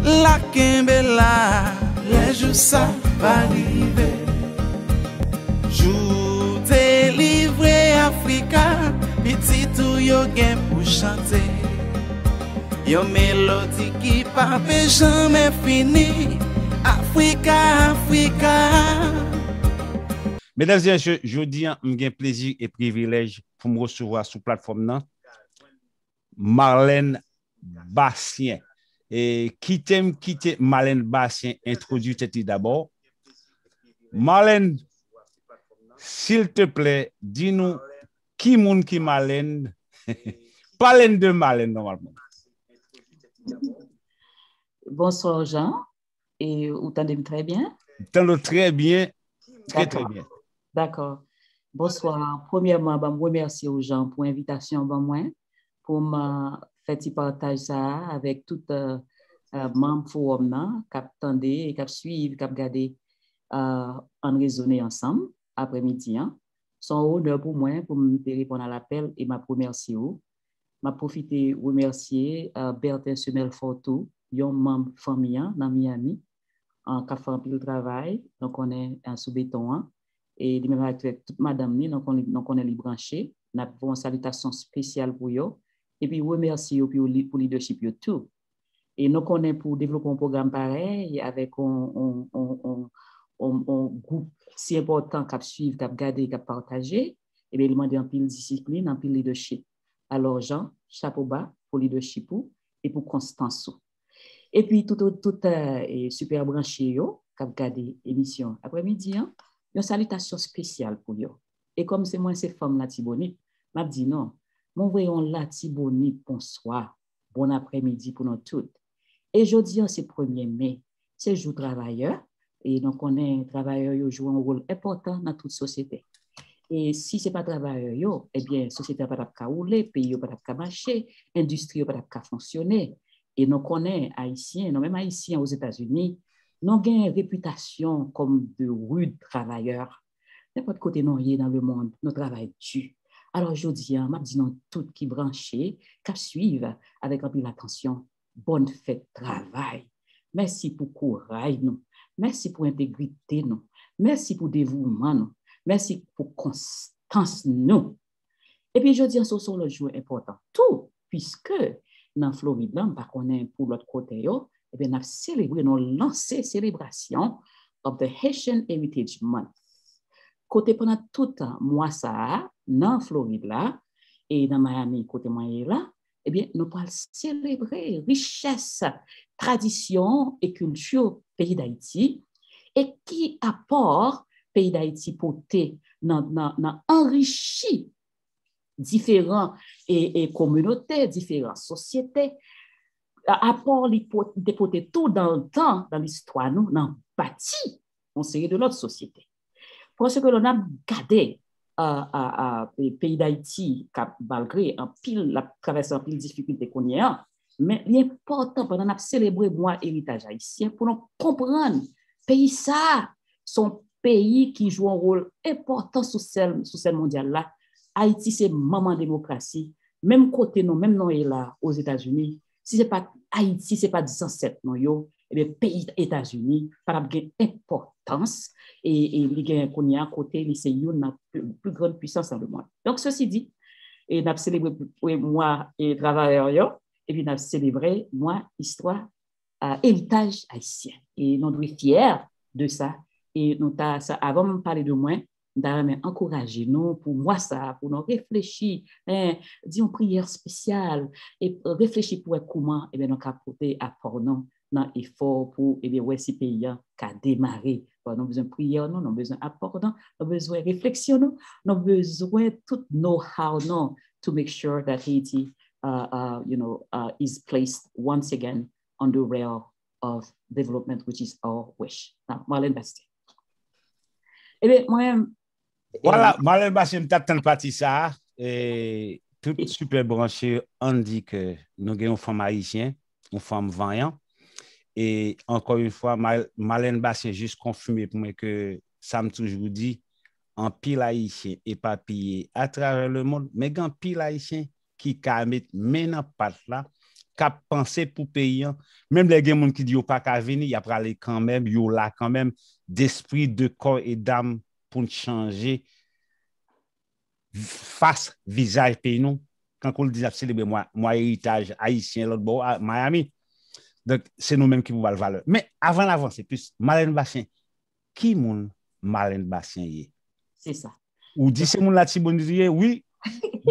La Kimbella, les jours ça va arriver. Jour délivré Africa, petit tout yo gen pour chanter. Yo mélodie qui pas jamais fini. Africa, Africa. Mesdames et messieurs, jeudi, j'ai plaisir et privilège pour me recevoir sur la plateforme Marlène Bastien. Et qui t'aime quitter Marlène Bastien, introduis-toi d'abord. Marlène, s'il te plaît, dis-nous qui monde qui Marlène. Parlez de Marlène normalement. Bonsoir Jean, et vous entendez très bien? T'entends très bien, très bien. D'accord. Bonsoir. Premièrement, je remercie aux gens pour l'invitation pour me faire partage ça avec tout membre forum qui attendent et qui suivent, qui regardent en raisonner ensemble après-midi. C'est un honneur pour moi pour me répondre à l'appel et m'a remercié. M'a profité remercier Bertin Semel Fortou, un membre famille dans Miami, qui a fait un peu de travail, donc on est sous béton. Et même avec toute madame, donc on est les branchés. Nous avons une salutation spéciale pour eux. Et puis, remercie pour le leadership tout. Et nous connaissons pour développer un programme pareil avec un groupe si important qui suit, qui regarde, qui partage. Et bien, il demande un peu de discipline, un peu de leadership. Alors, Jean, chapeau bas pour le leadership et pour Constance. Et puis, tout super branché, qui regarde l'émission après-midi. Une salutation spéciale pour eux. Et comme c'est moi, ces femmes là, Tibonite, m'a dit non, mon voyons là, Tibonite, bonsoir, bon après-midi pour nous toutes. Et jeudi, c'est 1er mai, c'est jour travailleur, et donc on est travailleurs, jouent un rôle important dans toute société. Et si ce n'est pas travailleur, eh bien, la société n'a pas de rouler, le pays n'a pas de marcher, l'industrie n'a pas de fonctionner. Et nous connaissons Haïtiens, nous même Haïtiens aux États-Unis, nous avons une réputation comme de rudes travailleurs. N'importe côté non dans le monde, nous travaillons dur. Alors aujourd'hui, je dis non tout qui branché, qui suivent avec un peu d'attention. Bonne fête travail. Merci pour courage nous. Merci pour intégrité nous. Merci pour dévouement nous. Merci pour constance nous. Et puis je dis ce sont le jour important. Tout puisque dans Floride, par contre pour l'autre côté yo, eh bien, nous avons célébré, nous avons lancé célébration of the Haitian Heritage Month. Côté pendant tout mois ça, dans Floride là, et dans Miami, côté moyen là, eh bien, nous allons célébrer richesse, tradition et culture pays d'Haïti et qui apport pays d'Haïti pour enrichir différentes communautés, différentes sociétés, apport dépoter tout dans le temps, dans l'histoire, nous, dans bâti, on série de notre société. Parce que l'on a gardé le pays d'Haïti, malgré un pile, la traversée en pile difficulté qu'on y a, mais l'important, pendant qu'on célébrer moi héritage haïtien, pour nous comprendre, pays ça, son pays qui joue un rôle important sur celle mondiale là. Haïti, c'est maman démocratie. Même côté, non, même non, est là, aux États-Unis. Si ce n'est pas Haïti, ce n'est pas des ancêtres, non, yo, eh bien, pays États-Unis, par exemple, importance, et il y a un côté, c'est une plus grande puissance dans le monde. Donc, ceci dit, et nous avons célébré moi et travailleurs, et puis nous avons célébré moi, histoire, héritage haïtien. Et nous sommes fiers de ça. Et nous ça, avant de parler de moi, nous avons encouragé nous pour moi ça, pour nous réfléchir, disons prière spéciale, et réfléchir pour comment nous avons apporté apport nous dans l'effort pour ce pays qui a démarré. Nous avons besoin de prière, nous avons besoin d'apport, nous avons besoin de réflexion, nous avons besoin de tout know-how to make sure that Haiti is placed once again on the rail of development, which is our wish. Now, Marlène Bastien. Eh bien, moi-même. Voilà, Marlène Bastien, t'attends partie ça. Et tout super branché, on dit que nous avons une femme haïtienne, une femme vaillante. Et encore une fois, Marlène Bastien juste confirmé pour moi que ça me toujours dit, en pile haïtien éparpillé à travers le monde, mais en pile haïtien qui a mis main dans patte là qu'a pensé pour payer. Même les gens qui disent pas qu'à venir, il y a aller quand même, yo là quand même d'esprit, de corps et d'âme pour changer face visage pays nous. Quand on dit célébrer moi héritage haïtien l'autre bord à Miami. Donc c'est nous-mêmes qui pouvons le valeur. Mais avant d'avancer plus, Marlène Bastien, qui moun Marlène Bastien est? C'est ça. Ou dit c'est mon la Tibonite, oui.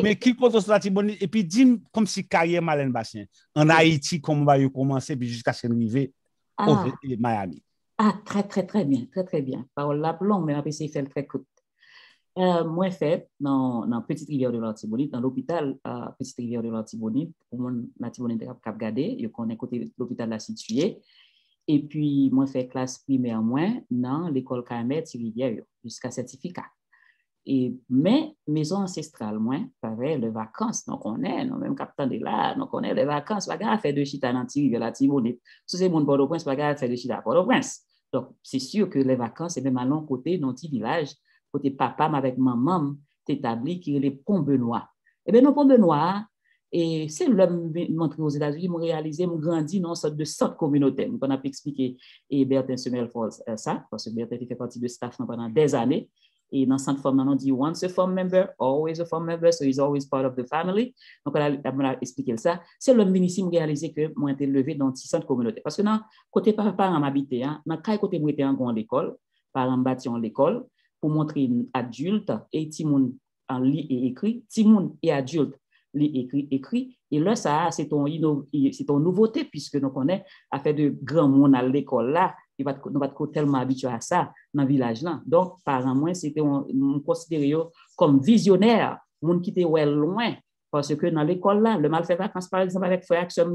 Mais qui compte la Tibonite et puis dis comme si carrière Marlène Bastien en Haïti comment va commencer puis jusqu'à ce arriver au Miami. Très très bien, très bien. Parole la longue mais après c'est fait très court. Moi fait dans Petite Rivière de l'Artibonite dans l'hôpital Petite Rivière de l'Artibonite pour mon Artibonite cap garder, je connais côté l'hôpital là situé. Et puis moi fait classe primaire moins dans l'école Carmet Rivière jusqu'à certificat. Et mais maison ancestrale moi pareil les vacances donc on est non même capitaine de là donc on est les vacances pas gars faire de chita dans Rivière la Tibonite sous c'est monde Port-au-Prince pas gars faire de chita Port-au-Prince donc c'est sûr que les vacances et même à l'autre côté dans petit village côté papa avec maman t'établi qui est les Pont-Benoît et bien nos Pont-Benoît et c'est l'homme montré aux États-Unis m'ont réalisé m'ont grandi dans une sorte de centre communautaire on a pu expliquer et Bertin Semel ça parce que Bertin fait partie de staff pendant des années. Et dans cette forme, on dit once a farm member, always a farm member, so he's always part of the family. Donc, on a expliqué ça. C'est le ministre qui a réalisé que moi, j'ai été levé dans 600 communautés. Parce que dans côté parents m'habiter, dans quel côté moi j'étais en grande école, parents bâtiment l'école, pour montrer adulte et Timoun en lit et écrit, Timoun et adulte lit écrit. Et là, ça, c'est ton nouveauté, puisque nous connaissons à faire de grands monde à l'école là. Nous ne sommes pas tellement habitués à ça dans le village là. Donc, par moi, c'était on considérait comme visionnaire, monde qui était loin, parce que dans l'école là, le mal fait vacances par exemple avec frère Action,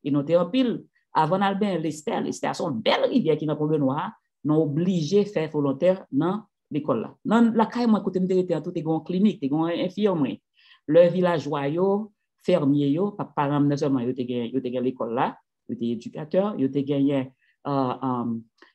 ils nous étaient en pile. Avant Albert, l'Esther sont belles rivières qui dans Pont-Benoît, nous obligé de faire volontaire dans l'école là. Dans la caille moi côté m'était tout est grand clinique, est grand infirmier. Le villageois fermier yo, parents non seulement yo te l'école là, yo te éducateur, yo te gagné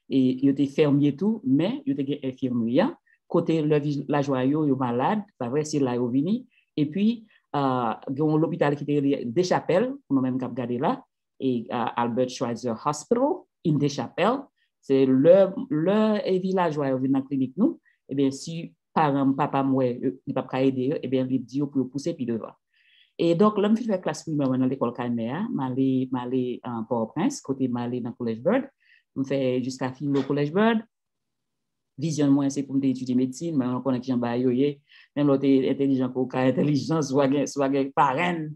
et il était fermier tout mais il était infirmier côté la joyau yo malade pas vrai c'est là au vini et puis l'hôpital qui était Deschapelles nous même cap garder là et Albert Schweitzer Hospital in Deschapelles c'est le villageois vient dans clinique nous et bien si parents papa moi il pas aider et bien il dit pour pousser puis devant. Et donc, l'homme qui fait classe primaire dans l'école Calmea, m'allé en Port-au-Prince, côté m'allé dans le Collège Bird, me fait jusqu'à finir au Collège Bird. Vision moi c'est pour étudier médecine, mais on connaît que Jean Bayoye, même l'autre intelligent pour intelligence soit parrain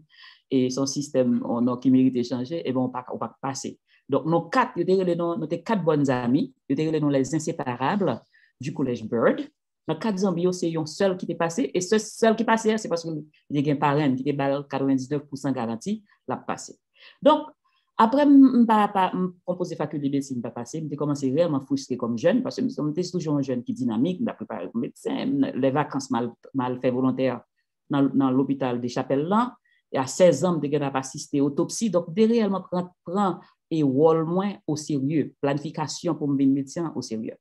et son système on a qui mérite de changer et bon on pas passer. Donc nos quatre bonnes amis, les inséparables du Collège Bird. Dans 4 ans, c'est un seul qui est passé. Et ce seul qui est passé, c'est parce qu'il y a un parrain qui est 99% garanti, l'a passé. Donc, après, je composé faculté de médecine, pas passé. Je commencé réellement frustré comme jeune, parce que je suis toujours un jeune qui est dynamique, je préparé comme médecin, les vacances mal fait volontaire dans l'hôpital des Chapelles là. Et à 16 ans, je n'ai pas assisté à l'autopsie. Donc, je réellement prendre et rôle moins au sérieux, planification pour me médecin au sérieux.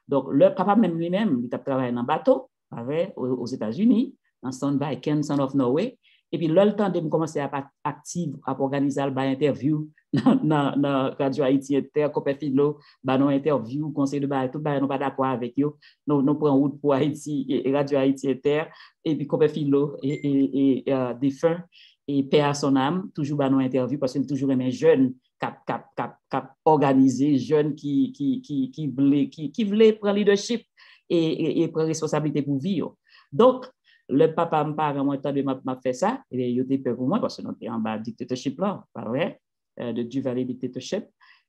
Donc, le papa même lui-même, il a travaillé dans un bateau aux États-Unis, dans Sandviken, Son of Norway. Et puis, le temps de commencer à être actif, à organiser une interview dans Radio Haïti Inter, Copé Philo, une interview, conseil de bail, tout le monde pas d'accord avec eux. Nous prenons route pour Haïti et Radio Haïti Inter, et puis Copé Philo et défunt, et paix à son âme, toujours une interview parce qu'il est toujours un jeune cap organisé, jeune qui voulait prendre leadership et prendre responsabilité pour vivre. Donc, le papa me parle en temps de m'a fait ça, et il était peur pour moi parce que nous étions en bas dictatorship là, pas vrai, de Duvalier dictatorship.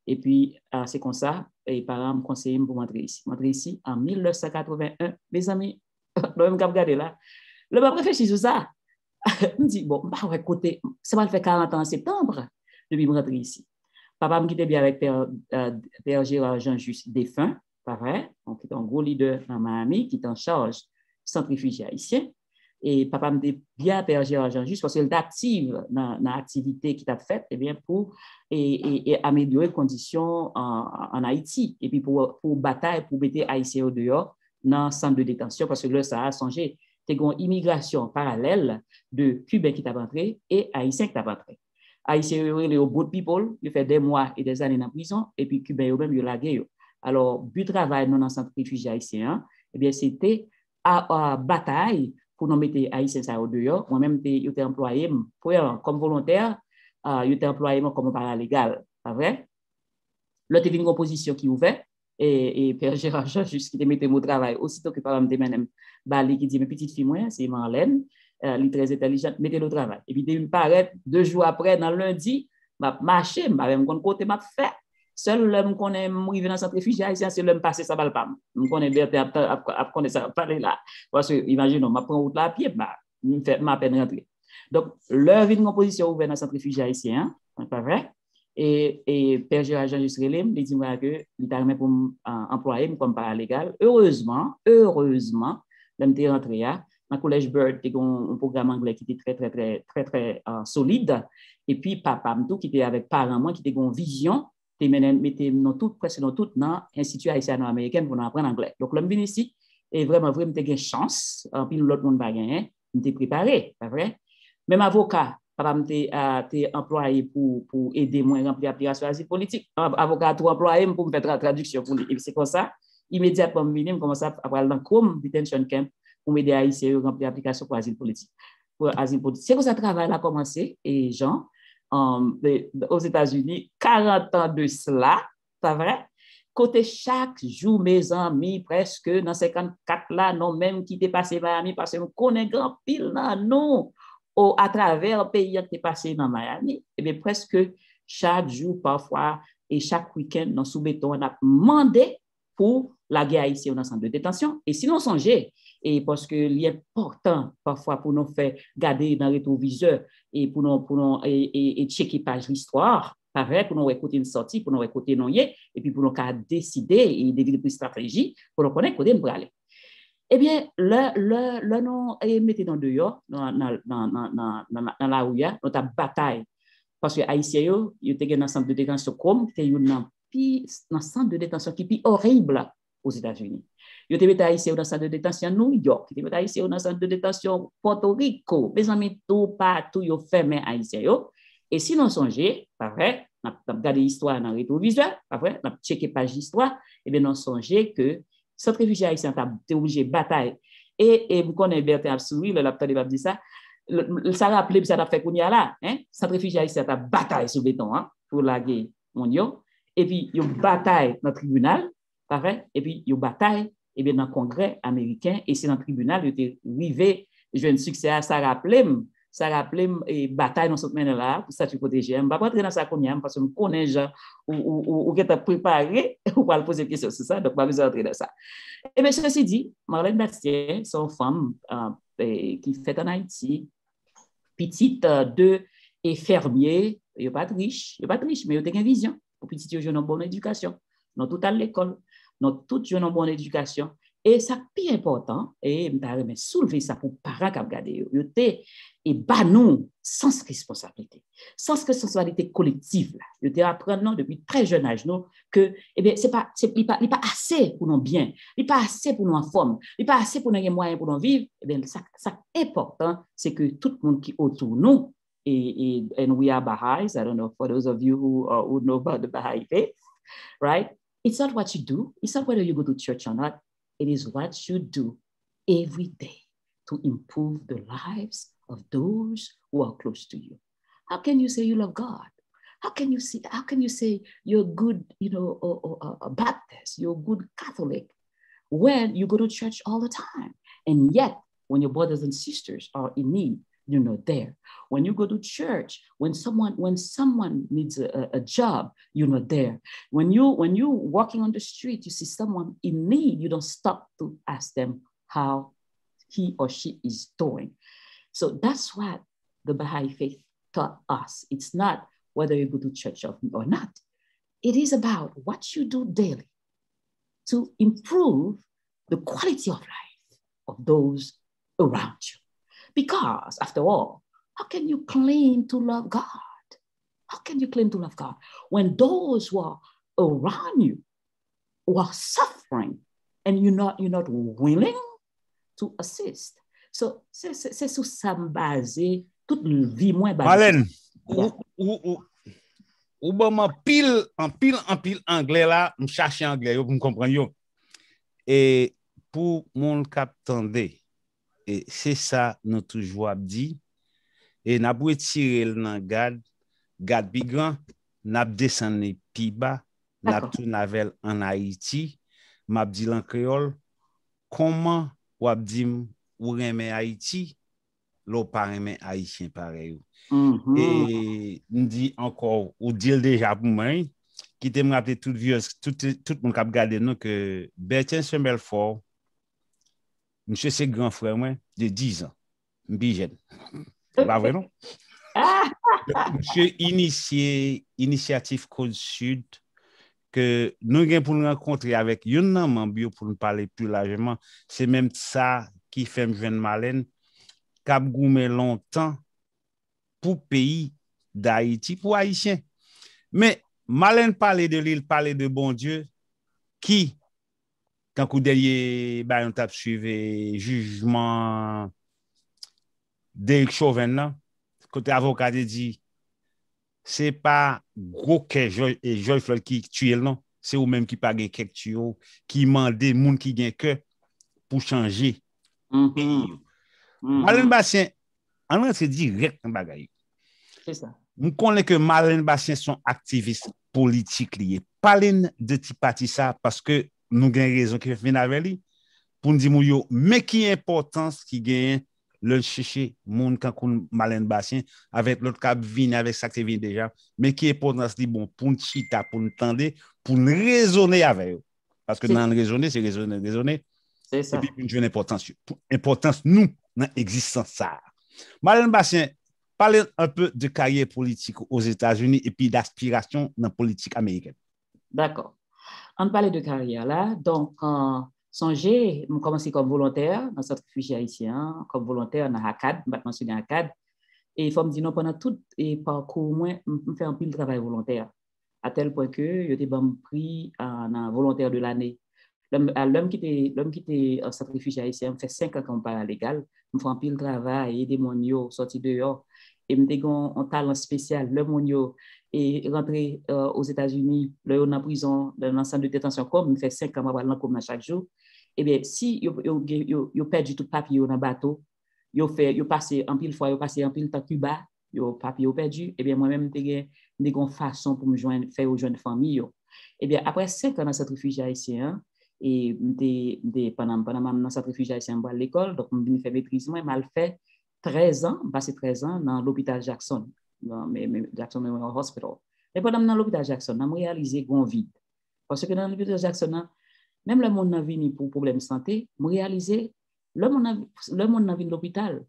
Et puis, c'est comme ça, et les parents me conseillent pour rentrer ici. Rentrer ici en 1981, mes amis, le même cap regardé là. Le papa réfléchit sur ça. Je me dis, bon, bah ouais, côté, ça va faire 40 ans en septembre, depuis que je rentre ici. Papa me quittait bien avec Père Gérard Jean-Just défunt, pas vrai, donc il est un gros leader dans Miami, qui est en charge centre réfugié haïtien. Et papa me dit bien Père Gérard Jean-Just parce qu'il est actif dans l'activité qu'il a faite pour améliorer les conditions en Haïti. Et puis pour bataille, pour mettre Haïtiens au dehors dans le centre de détention, parce que là, ça a changé. C'est une immigration parallèle de Cubains qui t'a rentré et Haïtiens qui t'a rentré. Haïtiens, les good people, ils fait des mois et des années en prison, et puis Cubains eux-mêmes, ils lagué. Alors, but travail non dans centre réfugié haïtien, eh bien, c'était à bataille pour nous mettre haïtiens ça au dehors. Moi-même, j'étais employé comme volontaire, j'étais employé comme paralégal, pas vrai? Là, tu as une composition qui ouvert, et Père Gérard Jean, juste qui te mettait mon travail, aussitôt que par exemple, Bali qui dit, mes petites filles, moi, c'est Marlène, elle est très intelligente, mettez le travail. Et puis, il me paraît, 2 jours après, dans le lundi, je marché, je vais me côté, je fait. Seul l'homme qu'on est arrivé dans le centre réfugié haïtien, c'est l'homme passé ça balle pas. Je connais bien, je connais ça, parler là. Parce que, imaginons, je prends route là à pied, je fais ma peine rentrer. Donc, leur vie de composition ouverte dans le centre réfugié haïtien, c'est pas vrai? Et Père Gérard Jean Jusrelim, il dit que il t'a remis pour employer comme paralégal. Heureusement, j'étais rentré dans le collège Bird, qui un programme anglais qui était très solide. Et puis, papa, qui était avec parents, moi, qui était une vision, mettez presque dans tout dans l'Institut haïtiano-américain pour apprendre anglais. Donc, l'homme venu ici, et vraiment, j'ai chance, puis l'autre monde pas gagné, j'étais préparé, pas vrai? Même avocat, papa m'était employé pour aider moi à remplir l'application asile politique. Avocat tout employé pour me faire traduction pour lui. Et c'est comme ça, immédiatement, je commence à aller dans Chrome Detention Camp pour m'aider à remplir l'application pour asile politique. C'est comme ça que le travail a commencé, et Jean, aux États-Unis, 40 ans de cela, c'est vrai? Côté chaque jour, mes amis, presque dans 54 là, non même qui t'est passé Miami, parce qu'on connaît grand pile, non, à travers le pays qui est passé dans Miami, et bien presque chaque jour, parfois, et chaque week-end, dans sous-béton, on a demandé pour la guerre ici dans le centre de détention. Et sinon, songez, et parce que l'important parfois pour nous faire garder dans le rétroviseur et pour nous et checker page l'histoire, pas vrai, pour nous écouter une sortie, pour nous écouter non et puis pour nous décider et développer une stratégie pour nous connaître côté nous aller. Eh bien, le nom est mis dans dehors, dans la rue, dans ta bataille. Parce que Haïtiens, ils étaient dans un centre de détention comme, ils étaient dans un centre de détention qui est plus horrible aux États-Unis. Ils étaient Haïtiens dans un centre de détention New York, ils étaient Haïtiens dans un centre de détention Porto Rico. Mes amis, tout partout, ils ont fermé Haïtiens. Et si nous songeons, pas vrai, on a regardé l'histoire dans le rétroviseur, pas vrai, on a checké page d'histoire, et bien, on songeons que centre réfugié haïtien a été obligé de bataille. Et vous connaissez Bertin Absouri, le laptop de dit ça, ça rappelé, ça a fait qu'on y a là, hein, centre réfugié haïtien a bataille sur béton, hein, pour la guerre mondiale. Et puis, il y a une bataille dans le tribunal, pas vrai, et puis, il y a une bataille et bien, dans le Congrès américain, et c'est dans le tribunal, il était arrivé, je viens de succès à ça rappelé et bataille dans cette manière-là, pour ça, tu protéger. Je ne vais pas rentrer dans ça comme parce que je connais les gens ou qui sont préparés pour poser des questions sur ça, donc je ne vais pas rentrer dans ça. Et bien, ceci dit, Marlène Bastien, c'est une femme qui fait en Haïti, petite de et fermier, il n'est pas riche, mais il a une vision. Pour petit, il a une bonne éducation, dans toute l'école, dans toute une bonne éducation. Et ça, plus important, et je vais soulever ça pour les parents qui regardent, et bah nous, sans responsabilité collective. Je te apprends depuis très jeune âge que eh bien, c'est pas assez pour nous bien, il n'est pas assez pour nous en forme, il n'est pas assez pour nous avoir moyens pour nous vivre. Eh bien, ça important, c'est que tout le monde qui est autour de nous, and we are Baha'is, I don't know, for those of you who know about the Baha'i faith, right? It's not what you do, it's not whether you go to church or not, it is what you do every day to improve the lives of those who are close to you. How can you say you love God? How can you say you're good, a Baptist, you're a good Catholic when you go to church all the time? And yet, when your brothers and sisters are in need, you're not there. When you go to church, when someone needs a job, you're not there. When you walking on the street, you see someone in need, you don't stop to ask them how he or she is doing. So that's what the Baha'i faith taught us. It's not whether you go to church or not. It is about what you do daily to improve the quality of life of those around you. Because, after all, how can you claim to love God? How can you claim to love God when those who are around you who are suffering and you're not willing to assist? So, c'est sous ça basé toute vie moins basée. Marlène, ou bon en pile anglais là, me chercher anglais pour me comprendre yo. Et pour mon cap tande, et c'est ça nous toujours dit et n'a pas tirer dans garde pi grand, n'a descendre pi bas, n'a tourner avec en Haïti, m'a dit en créole comment ou dit ou remet Haïti, l'on pas remet haïtien pareil. Et nous dit encore ou dit déjà pour moi qui te me rappeler tout vieux tout monde qui a regardé nous que Bertin Saint-Belfort monsieur c'est grand frère moi de 10 ans m'bi jeune pas vrai non monsieur initiative Côte Sud que nous gain pour nous rencontrer avec une membre pour nous parler plus largement c'est même ça qui fait me joindre Marlène cap goumé longtemps pour pays d'Haïti pour haïtiens mais Marlène parlait de l'île, parlait de bon Dieu, qui, quand vous derrière, on t'a suivi jugement d'Éric Chauvin, côté avocat dit, c'est pas gros que Joy Floyd qui tue non, c'est ou même qui pas gain quelque chose, qui mande moun qui gain que pour changer. Marlène Bastien, on rentre direct dans bagaille. C'est ça. Nous connaissons que Marlène Bastien sont activistes politiques liés. Parlez de ti parti ça parce que nous avons raison qui fait avec lui pour nous dire mais qui est importance qui gagne le chercher moun quand Marlène Bastien avec l'autre cap vini avec ça qui vient déjà mais qui est importance dit bon pour nous chita pour nous tendre pour nous raisonner avec eux parce que dans raisonner c'est raisonner c'est ça et puis une importance nous dans existence ça Marlène Bastien parlez un peu de carrière politique aux États-Unis et puis d'aspiration dans la politique américaine. D'accord. On parlait de carrière là. Donc, songez, je commencé comme volontaire dans le centre réfugié haïtien, comme volontaire dans ACAD, je mentionné ACAD. Et il faut me dire, non, pendant tout le parcours, moi, je fais un peu de travail volontaire. À tel point que je été pris en volontaire de l'année. L'homme qui était en centre réfugié haïtien, je fais 5 ans qu'on parle légal. Je fais un peu de travail, aider mon yo, sortir dehors. Et je suis un talent spécial. Le mon est rentré aux États-Unis, le en prison, dans l'ensemble de détention, comme je fais 5 ans, je vais comme chaque jour. Eh bien, si vous perdu tout papier dans le bateau, vous passez en pile fois, vous passez en pile temps Cuba, vous papier perdu, eh bien, moi-même, j'ai une façon pour me joindre, faire rejoindre famille. Eh bien, après 5 ans dans cette réfugié haïtien, et pendant dans cette réfugié haïtien à l'école, donc je me fais maîtrise, moi, mal fait 13 ans, passé 13 ans dans l'hôpital Jackson, dans Jackson Memorial Hospital. Et pendant dans l'hôpital Jackson, on a réalisé qu'on vide. Parce que dans l'hôpital Jackson, même le monde n'a venu pour problème de santé, on réalisé le monde n'a venu l'hôpital.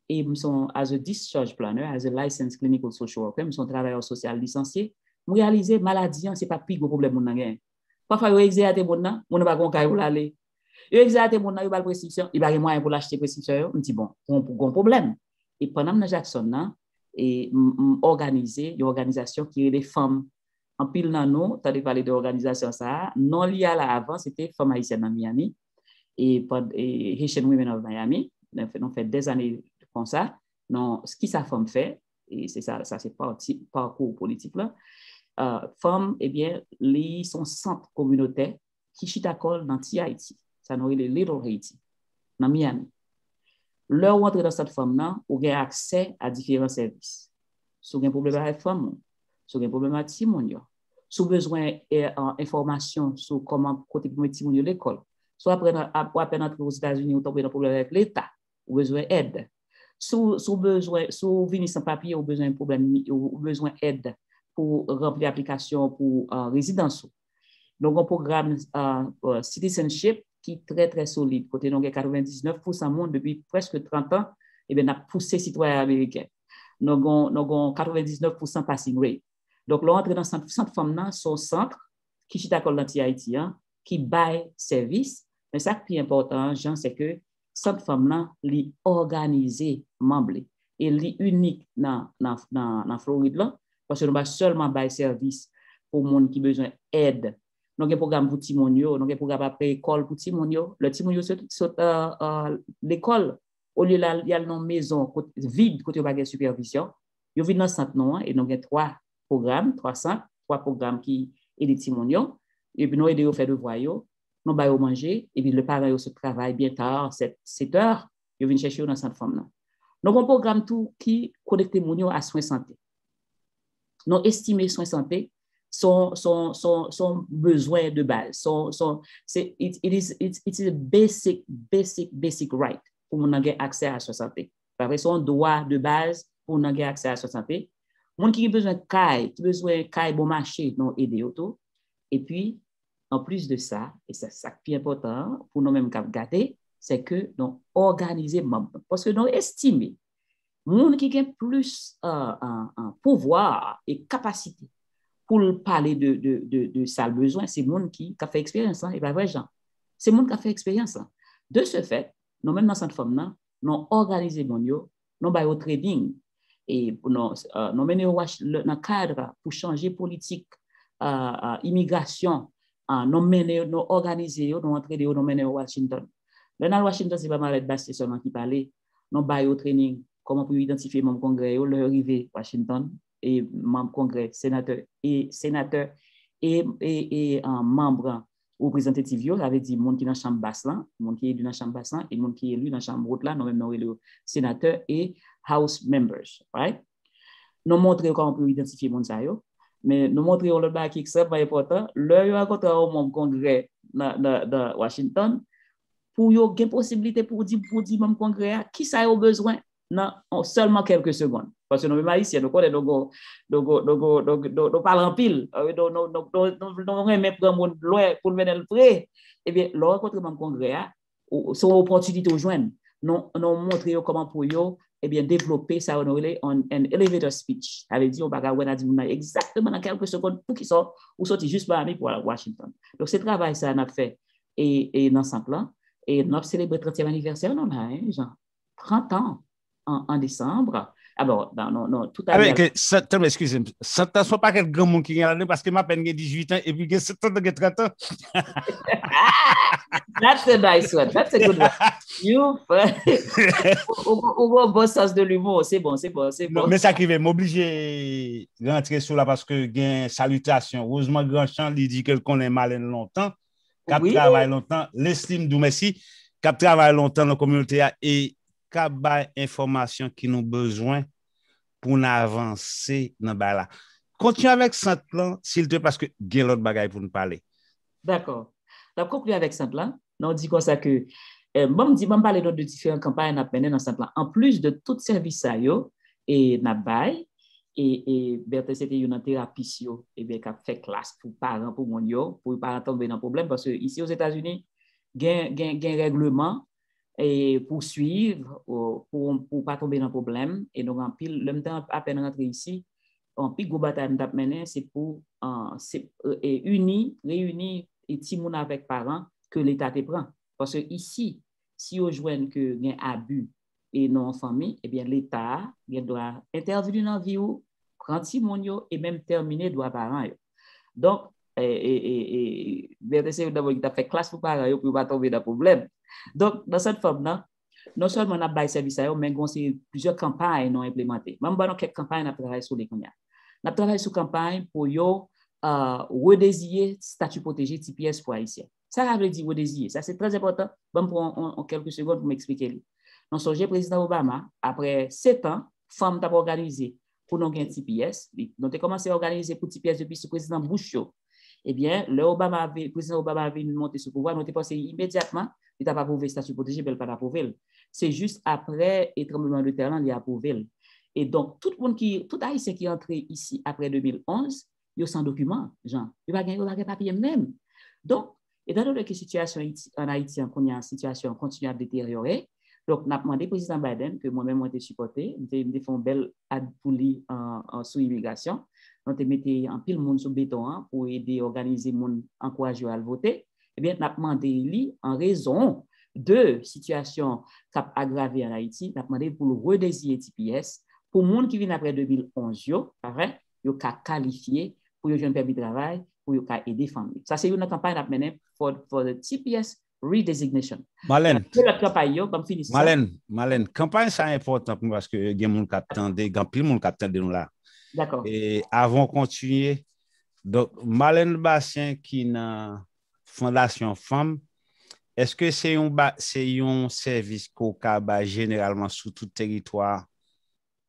Et ils sont as a discharge planner, as a licensed clinical social worker, ils sont travailleurs social licenciés. On réalisé maladie, c'est pas plus gros problème on a. Parfois, ils exercent mon nom, on n'a pas qu'on caille aller. Ils exercent mon nom, ils pas prescription, ils pas moyen pour l'acheter prescription, on dit bon, on problème. Et pendant que Jackson et organisé une organisation qui est des femmes en pile nano, tu as parlé de l'organisation ça, non lié à la avant, c'était Femmes haïtiennes en Miami et Haitian Women of Miami. On fait des années comme ça. Non, ce qui sa femme fait, et c'est ça c'est parcours politique là. Femmes, eh bien, les sont centres communautaires qui chitakol dans Haïti. Ça nourrit les Little Haiti, dans Miami. Leur entrer dans cette femme-là, vous avez accès à différents services. Si vous avez un problème avec femme, si vous avez un problème avec Timonio, si vous avez besoin d'informations sur comment côté Timonio l'école, soit après entrer aux États-Unis, vous avez un problème avec l'État, vous avez besoin d'aide. Si vous venez sans papier, vous avez besoin d'aide pour remplir l'application pour résidence. Donc, un programme citizenship qui est très, très solide. Côté donc 99% monde depuis presque 30 ans, et bien, on a poussé les citoyens américains. Nous avons 99% passing rate. Donc, l'entrée dans ce centre femme, son centre, qui est à Haïti, qui baille service. Mais ça qui est important, Jean, c'est que centre femme, est organisé, membre, et est unique dans Floride, là, parce que nous avons seulement baille service pour les gens qui ont besoin d'aide. Nous avons un programme pour Timonio, nous avons un programme après école pour Timonio. Le Timonio saute l'école. Au lieu là, il y a une maison vide côté de supervision. Yo vin dans centre non et nous avons trois programmes, trois programmes qui aident les petits mounions et puis nous aider au faire devoir yo, nous ba yo manger et puis le parent yo se travaille bien tard 7 heures, yo vinn chercher dans centre femme là. Nous avons un programme tout qui connecte mounions à soins santé. Nous estimer soins santé son besoin de base, it is a basic right pour nous avoir accès à la santé. Par son droit de base pour nous avoir accès à la santé. Moun qui a besoin de caille, qui a besoin de caille bon marché, nous aider auto. Et puis, en plus de ça, et c'est ça qui est important pour nous même garder, c'est que nous organiser membres. Parce que nous estimons, moun qui a plus pouvoir et capacité pour parler de ça besoin, c'est moun qui a fait expérience, et pas vrai gens. C'est moun qui a fait expérience. De ce fait, nous même dans cette forme-là, nous organisons nous avons trading et nous menons dans le cadre pour changer politique, immigration, nous organisons, nous entraînons, nous menons à Washington. Dans Washington, c'est pas mal de seulement qui parlait, nous avons training, comment pour identifier mon congrès, leur arrivée à Washington, et membres congrès, sénateurs et membres représentatifs, ça veut dire monde qui dans la chambre basse là, monde qui est élu dans la chambre basse là, et monde qui est élu dans la chambre haute là, nous même nous les sénateurs et house members, right? Nous montrons comment on peut identifier monde ça yo, mais nous montrons le bas qui est extrêmement important, leur yo rencontré au membre congrès dans Washington pour yo gain possibilité pour dire membre congrès qui ça a besoin en seulement quelques secondes. Parce que nous, même ici, nous connaissons, nous parlons en pile, nous même prendre loin pour venir le près. Eh bien, le rencontrement congrès, c'est une opportunité de joindre. Nous montrer comment pour eux, eh bien, développer ça, on un elevator speech. Ça veut dire, on va dire exactement dans quelques secondes pour qu'ils sortent, ou sortent juste parmi pour Washington. Donc, ce travail, ça, on a fait, et dans ce plan, et nous avons célébré le 30e anniversaire, on a, genre, 30 ans en décembre. Alors, non, tout à l'heure. Excusez-moi, ça ne soit pas quel grand monde qui est là parce que ma peine a 18 ans et puis 7 ans, 30 ans. That's a nice one. That's a good one. You, au bon sens de l'humour, c'est bon. Non, mais ça qui va m'obliger de rentrer sur là parce que il y a une salutation. Heureusement, Grandchamp, il dit qu'on est malin longtemps, qu'il travaille longtemps, l'estime du Messi, qu'il travaille longtemps dans la communauté et qu'il information qui nous besoin pour nous avancer dans là. Continue avec ce plan, s'il te plaît, parce que il y a l'autre bagaille pour nous parler. D'accord. Donc, conclure avec ce plan, on dit comme ça que, je parler de différentes campagnes à mener dans ce plan. En plus de tout service à yo, et n'a et Berthe, c'était une thérapie, et bien, qui a fait classe pour parents, pour mon yo, pour pas tomber dans le problème, parce que ici aux États-Unis, il y a un règlement et pour suivre, pour pas tomber dans le problème. Et donc, en pile, le temps à peine rentrer ici, en pile, bataille mener, c'est pour réunir et timoun avec parents que l'État te prend. Parce que ici, si on joue que il y a abus et non en famille, eh bien, l'État doit intervenir dans la vie, prendre timoun et même terminer droit parents. Donc, BRTC d'abord qui a fait classe pour parents pour pas tomber dans le problème. Donc, dans cette forme-là, non seulement on a bail service à eux, mais on a plusieurs campagnes non implémentées. Même dans quelques campagnes, on a travaillé sur les cognacs. On a travaillé sur campagne pour redésiller statut protégé TPS pour Haïtiens. Ça veut dire redésiller. Ça, c'est très important. Bon, pour en quelques secondes, pour m'expliquer. Dans son président Obama, après 7 ans, femmes ont organisé pour nous gagner TPS. Nous avons commencé à organiser pour TPS depuis le président Bush. Eh bien, le président Obama avait monté sur le pouvoir, nous avons pensé immédiatement. Il n'a pas approuvé le statut protégé, mais il n'a pas approuvé. C'est juste après le tremblement de terre, il a approuvé. Et donc, tout Haïtien qui est entré ici après 2011, il y a sans document, genre, il va gagner papier même. Donc, étant donné que la situation en Haïti, qu'on y a une situation continue à détériorer, donc, on a demandé au président Biden, que moi-même, j'ai supporté, j'ai fait une belle ad pour lui sous immigration. On a mis un pile monde sur béton pour aider à organiser, encourager à voter. Eh bien, on a demandé lui, en raison de situation qui a aggravé en Haïti, on a demandé pour le redésiller TPS, pour les gens qui viennent après 2011, ils ont qualifié pour les jeunes permis de travail, pour aider les familles. Ça, c'est une campagne à mener pour le TPS redesignation. Malène, Malène, campagne ça important parce que il y a des gens qui attendent, il y a plus de monde qui attendent nous là. D'accord. Et avant de continuer, donc Malène Bastien qui na Fondation Femme, est-ce que c'est un service qu'on a généralement sur tout territoire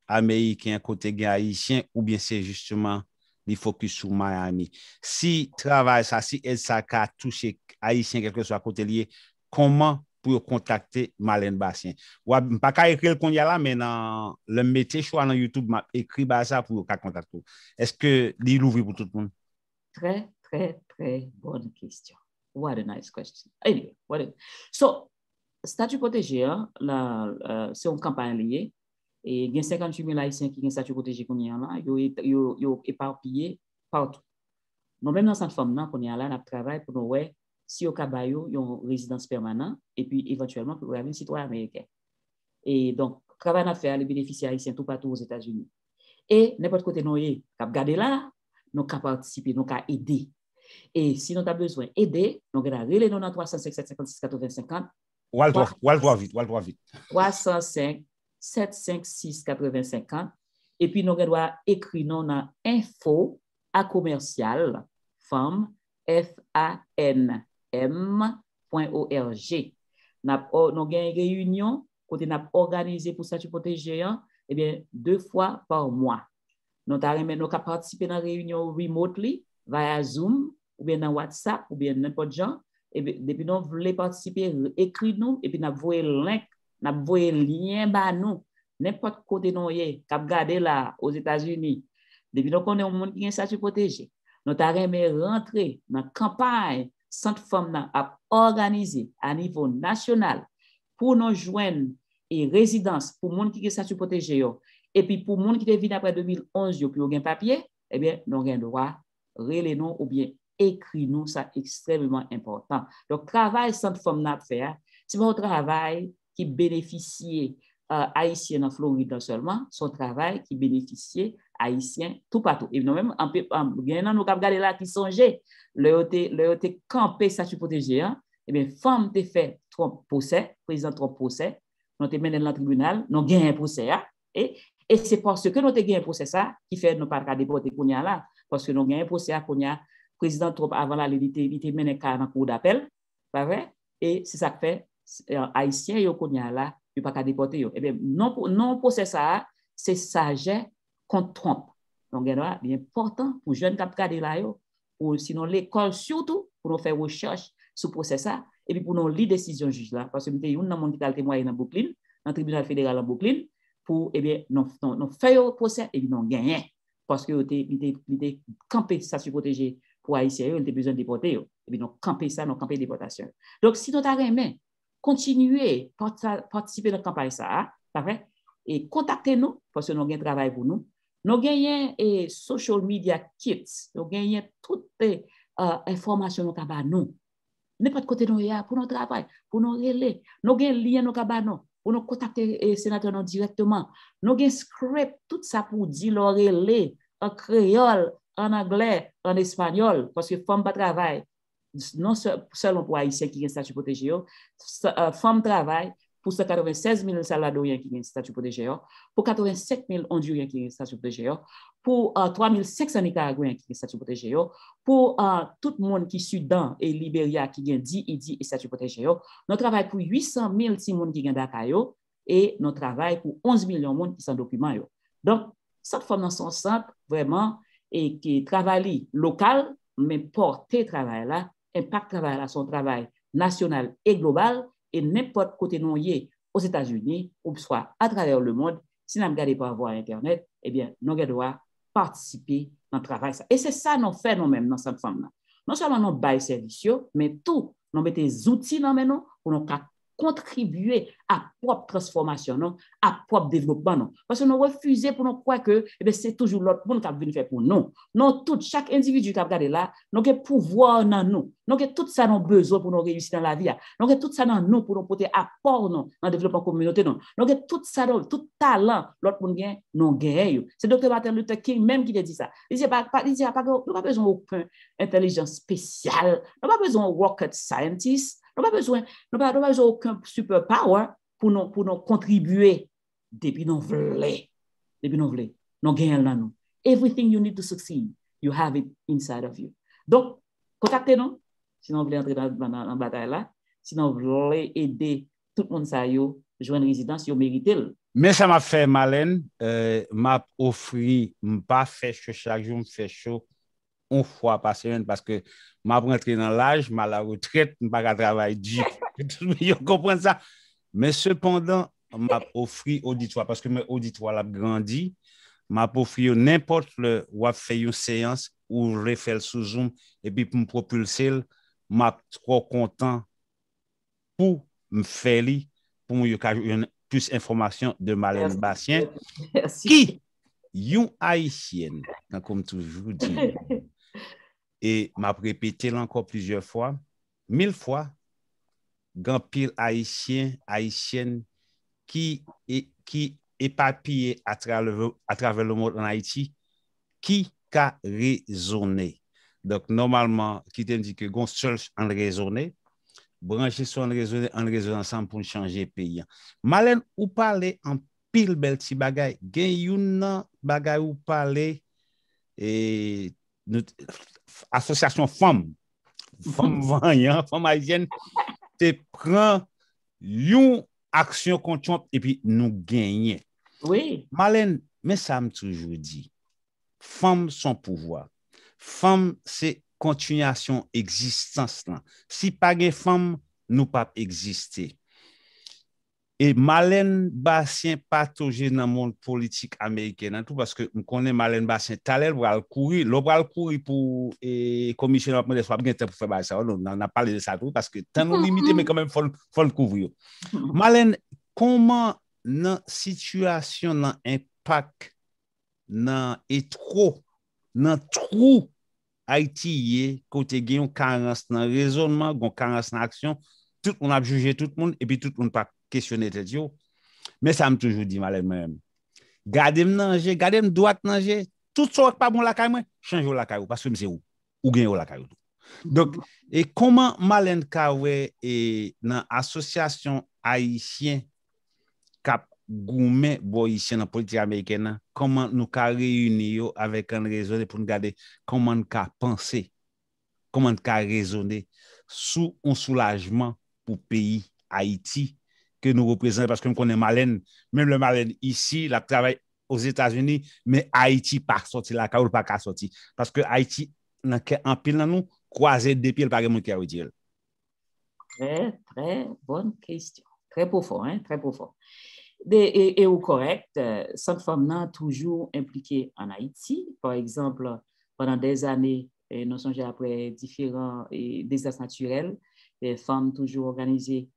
américain côté haïtien ou bien c'est justement les focus sur Miami? Si travail ça, si aide ça a touché haïtien quelque soit côté lié, comment pour contacter Malène Bastien? Ou pas qu'à écrire qu'on y a là, mais dans le métier choix dans YouTube, m'a écrit ça pour contacter. Est-ce que il ouvre pour tout le monde? Très, très, très bonne question. What a nice question. Anyway, so, statut protégé, c'est une campagne liée. Et il y a 58 000 Haïtiens qui ont un statut protégé qu'on y a là, ils sont éparpillés partout. Nous, même dans cette forme-là, qu'on y a là, on travaille pour nous, ouais, si au Cabayo, ils ont une résidence permanente, et puis éventuellement, pour avoir un citoyen américain. Et donc, travail à faire, les bénéficiaires haïtiens tout partout aux États-Unis. Et n'importe côté, nous, regardez là, nous avons participé, nous avons aidé. Et si nous avons besoin d'aider, nous avons relé nous dans 305 756 80 50. Wal-toi vite. 305 756 80 50. Et puis nous devons écrire nous dans info à commercial femme FANM.org. Nous avons une réunion côté nous organisé pour statut protégé, eh bien 2 fois par mois. Nous avons participé dans la réunion remotely via Zoom ou bien dans WhatsApp ou bien n'importe genre. Et depuis nous voulons participer, écrivez-nous et puis nous voyons le link, nous voyons le lien bas nous n'importe côté nous y cap garder là aux États-Unis. Depuis nous connaissons un monde qui est statut protégé. Nous avons rentrer dans la campagne Centre Femme à organiser à niveau national pour nous joindre et résidence pour monde qui est statut protégé et puis pour monde qui est venu après 2011 puis au gain papier, eh bien nous avons droit relais nous ou bien écris-nous, ça extrêmement important. Donc, travail Centre Femme n'a faire, c'est un travail qui bénéficie haïtiens en Floride seulement, son travail qui bénéficie haïtiens tout partout. Et nous même, nous avons regardé là qui songeait, le campé statut protégé, et bien, femme te fait trop procès, président trop procès, nous te mené dans le tribunal, nous gagnons un procès, et c'est parce que nous te gagnons un procès ça, qui fait nous pas déporter qu'on y a là, parce que nous gagnons un procès qu'on y a président trop avant là, il était mené dans le cours d'appel, pas vrai? Et c'est ça que fait haïtien yo konya là, il pas déporter yo. Eh bien non procès ça, c'est sagesse contre trompe. Donc il est important pour jeunes qui regarder là yo, ou sinon l'école surtout pour nous faire recherche sur procès ça et puis pour nous lire décision juge là parce que nous une dans monde qui a témoigné dans Brooklyn, dans le tribunal fédéral en Brooklyn pour non faire procès et puis non gagner parce que il était campé ça se protéger pour haïtiens, il a besoin de déporter. Et puis, nous camper ça, nous camper déportation. Donc, si nous avons continuer à participer dans la campagne, ça, et contactez-nous, parce que nous avons un travail pour nous. Nous avons et social media kits, nous avons toutes les informations nous nous. N'importe côté nous pour notre travail, pour nous relais. Nous avons un lien nous pour nous contacter les sénateurs directement. Nous avons un script, tout ça pour dire leur relais en créole, en anglais, en espagnol, parce que femme pas travail, non seulement pour haïtiens qui ont un statut protégé, femme travail pour 196 000 salvadoriens qui ont un statut protégé, pour 87 000 honduriens qui ont un statut protégé, pour 3 500 nicaraguayens qui ont un statut protégé, pour tout le monde qui est Soudan et Libéria qui ont dit et statut protégé. Nous travaillons pour 800 000 personnes qui ont Dakar et nous travaillons pour 11 millions de monde qui sont documents. Donc, cette forme dans son centre, vraiment, et qui travaille local, mais porter travail là, impact travail là, son travail national et global, et n'importe côté non aux États-Unis, ou soit à travers le monde, si nous regardons par voie Internet, eh bien, nous devons participer dans le travail. Et c'est ça nous fait nous-mêmes dans cette forme là. Non seulement nous bail service, mais tout, nous mettons des outils dans nous pour nous contribuer à propre transformation, non, à propre développement. Non. Parce que nous refusons pour nous croire que c'est toujours l'autre monde qui a venu faire pour nous. Non, tout, chaque individu qui a regardé là, nous avons pouvoir dans nous. Nous avons tout ça, nous besoin pour nous réussir dans la vie. Nous avons tout ça dans nous pour nous porter apport dans le développement communautaire. Nous avons tout ça, tout talent, l'autre monde gagne, nous gagnons. C'est Dr. Martin Luther King même qui a dit ça. Il dit pas, nous n'avons pas besoin d'aucune intelligence spéciale. Nous n'avons pas besoin de rocket scientist. Nous pas besoin, nous pas besoin aucun super power pour nous contribuer depuis nous voulons. Depuis nous voulons. Nous gagnons là nous. Everything you need to succeed, you have it inside of you. Donc, contactez-nous si vous voulez entrer dans la bataille là, si vous voulez aider tout le monde ça yo joindre résidence, yo mérité. Mais ça m'a fait Malène, m'a offert, pas fait chaud chaque jour, me fait chaud une fois par semaine parce que m'a rentré dans l'âge, m'a la retraite, m'a pas travailler dur. Vous comprenez ça? Mais cependant, m'a offert auditoire parce que mes auditoires l'a grandi, m'a offert n'importe le ou fait une séance ou refaire sous Zoom et puis pour me propulser, m'a trop content pour me faire pour me plus d'informations de Malène Bastien, qui est haïtienne, comme toujours dit. Et m'a répété encore plusieurs fois, 1000 fois, grand pile haïtienne qui est éparpillé à travers le monde en Haïti, qui a raisonné. Donc, normalement, qui te dit que gon seul en raisonner, brancher sur en raisonner ensemble pour changer le pays. Malène, ou parler en pile bel ti bagay, gen yon bagay ou parler et association femme voyant, femme haïtienne, te prend yon action contre et puis nous gagner. Oui. Malène, mais ça me toujours dit, femme son pouvoir. Femme, c'est continuation existence là. Si pas de femme, nous pas exister. Et Malène Bastien patogé dans le monde politique américain tout parce que on connaît Malène Bastien talel pour courir, pour commissionnaire de soit bien pour faire ça. On a parlé de ça tout parce que tant nous limité mais quand même faut le couvrir. Malène, comment dans situation dans impact dans et trop dans trou Haïti côté gagne carence dans raisonnement, gon carence dans action, tout on a jugé tout le monde et puis tout le monde pas questionner tête yo. Mais ça me toujours dit Malène même. Gardez manger, gardez droite manger, tout ça pas bon la caille moi, change la caille parce que c'est où gagne la caille. Donc et comment Malène Kawé et dans association haïtien cap gourmet boyicien dans politique américaine, comment nous ka réunir avec un raisonner pour nous garder comment nous ka penser, comment nous ka raisonner sous un soulagement pour pays Haïti que nous représentons parce que nous connaissons Malène, même le Malène ici, la travaille aux États-Unis, mais Haïti pas sorti la caille pas sorti parce que Haïti en pile dans nous croiser des pieds par monde qui a retiré. Très très bonne question. Très profond, hein, très profond. Et au correct, cette femme toujours impliquée en Haïti. Par exemple, pendant des années, nous sommes après différents désastres naturels, les femmes toujours organisées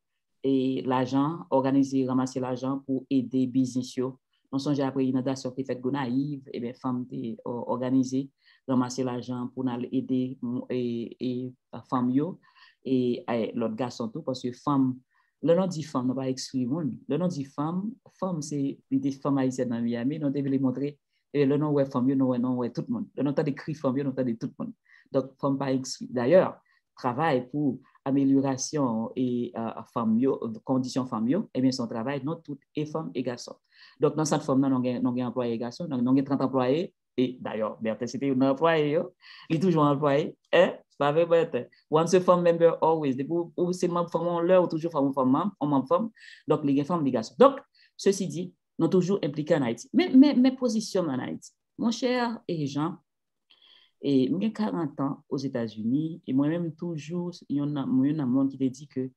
et l'argent, ramasser l'argent pour aider business. Nous sommes après inondation qui fait Gonaïve, et bien femmes organisées, ramasser l'argent pour aider et femmes et l'autre garçon tout parce que femmes. Le nom dit femme, n'a pas exclu monde. Le nom dit femme, c'est des femmes haïtiennes dans Miami, nous devons les montrer. Et le nom ouais femme, non ouais tout le monde. Le nom t'as écrit femme, non t'as de tout le monde. Donc femme pas exclu. D'ailleurs, travail pour amélioration et conditions femmes et bien son travail non toutes et femmes et garçons. Donc dans cette femme non on a employé garçons, on a 30 employés et d'ailleurs Berthe c'était un employé, il est toujours employé, pas vrai. Once a femme member always. Ou c'est membre femme on leur ou toujours femme membre femme. Donc les femmes les garçons. Donc ceci dit, nous toujours impliqués en Haïti. Mais position en Haïti. Mon cher et Jean, et j'ai 40 ans aux États-Unis et moi-même toujours il y en a un monde qui te dit que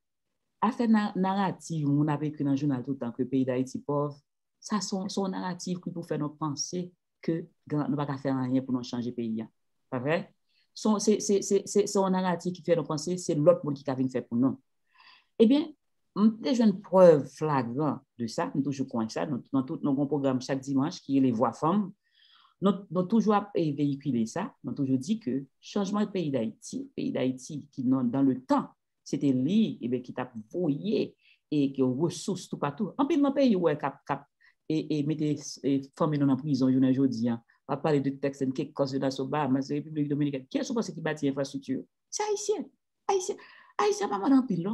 affaire narrative on avait écrit dans le journal tout le temps que le pays d'Haïti pauvre, ça son narrative qui pour faire nous penser que nous pas faire rien pour nous changer pays. Pas vrai? C'est son narratif qui fait nous penser c'est l'autre monde qui a venir faire pour nous. Eh bien, j'ai une preuve flagrante de ça, nous toujours comme ça, dans tout nos programmes chaque dimanche qui est les voix femmes, nous toujours véhiculé ça, nous toujours dit que changement de pays d'Haïti qui dans le temps, c'était lui qui t'a voyé et qui ressources tout partout. En plus, dans le pays où et mettez femmes en prison aujourd'hui. On va parler de texte qui cause de la Soba, mais c'est la République dominicaine. Qui est-ce qui bâtit l'infrastructure? C'est haïtien. Haïtien pas mal en pile,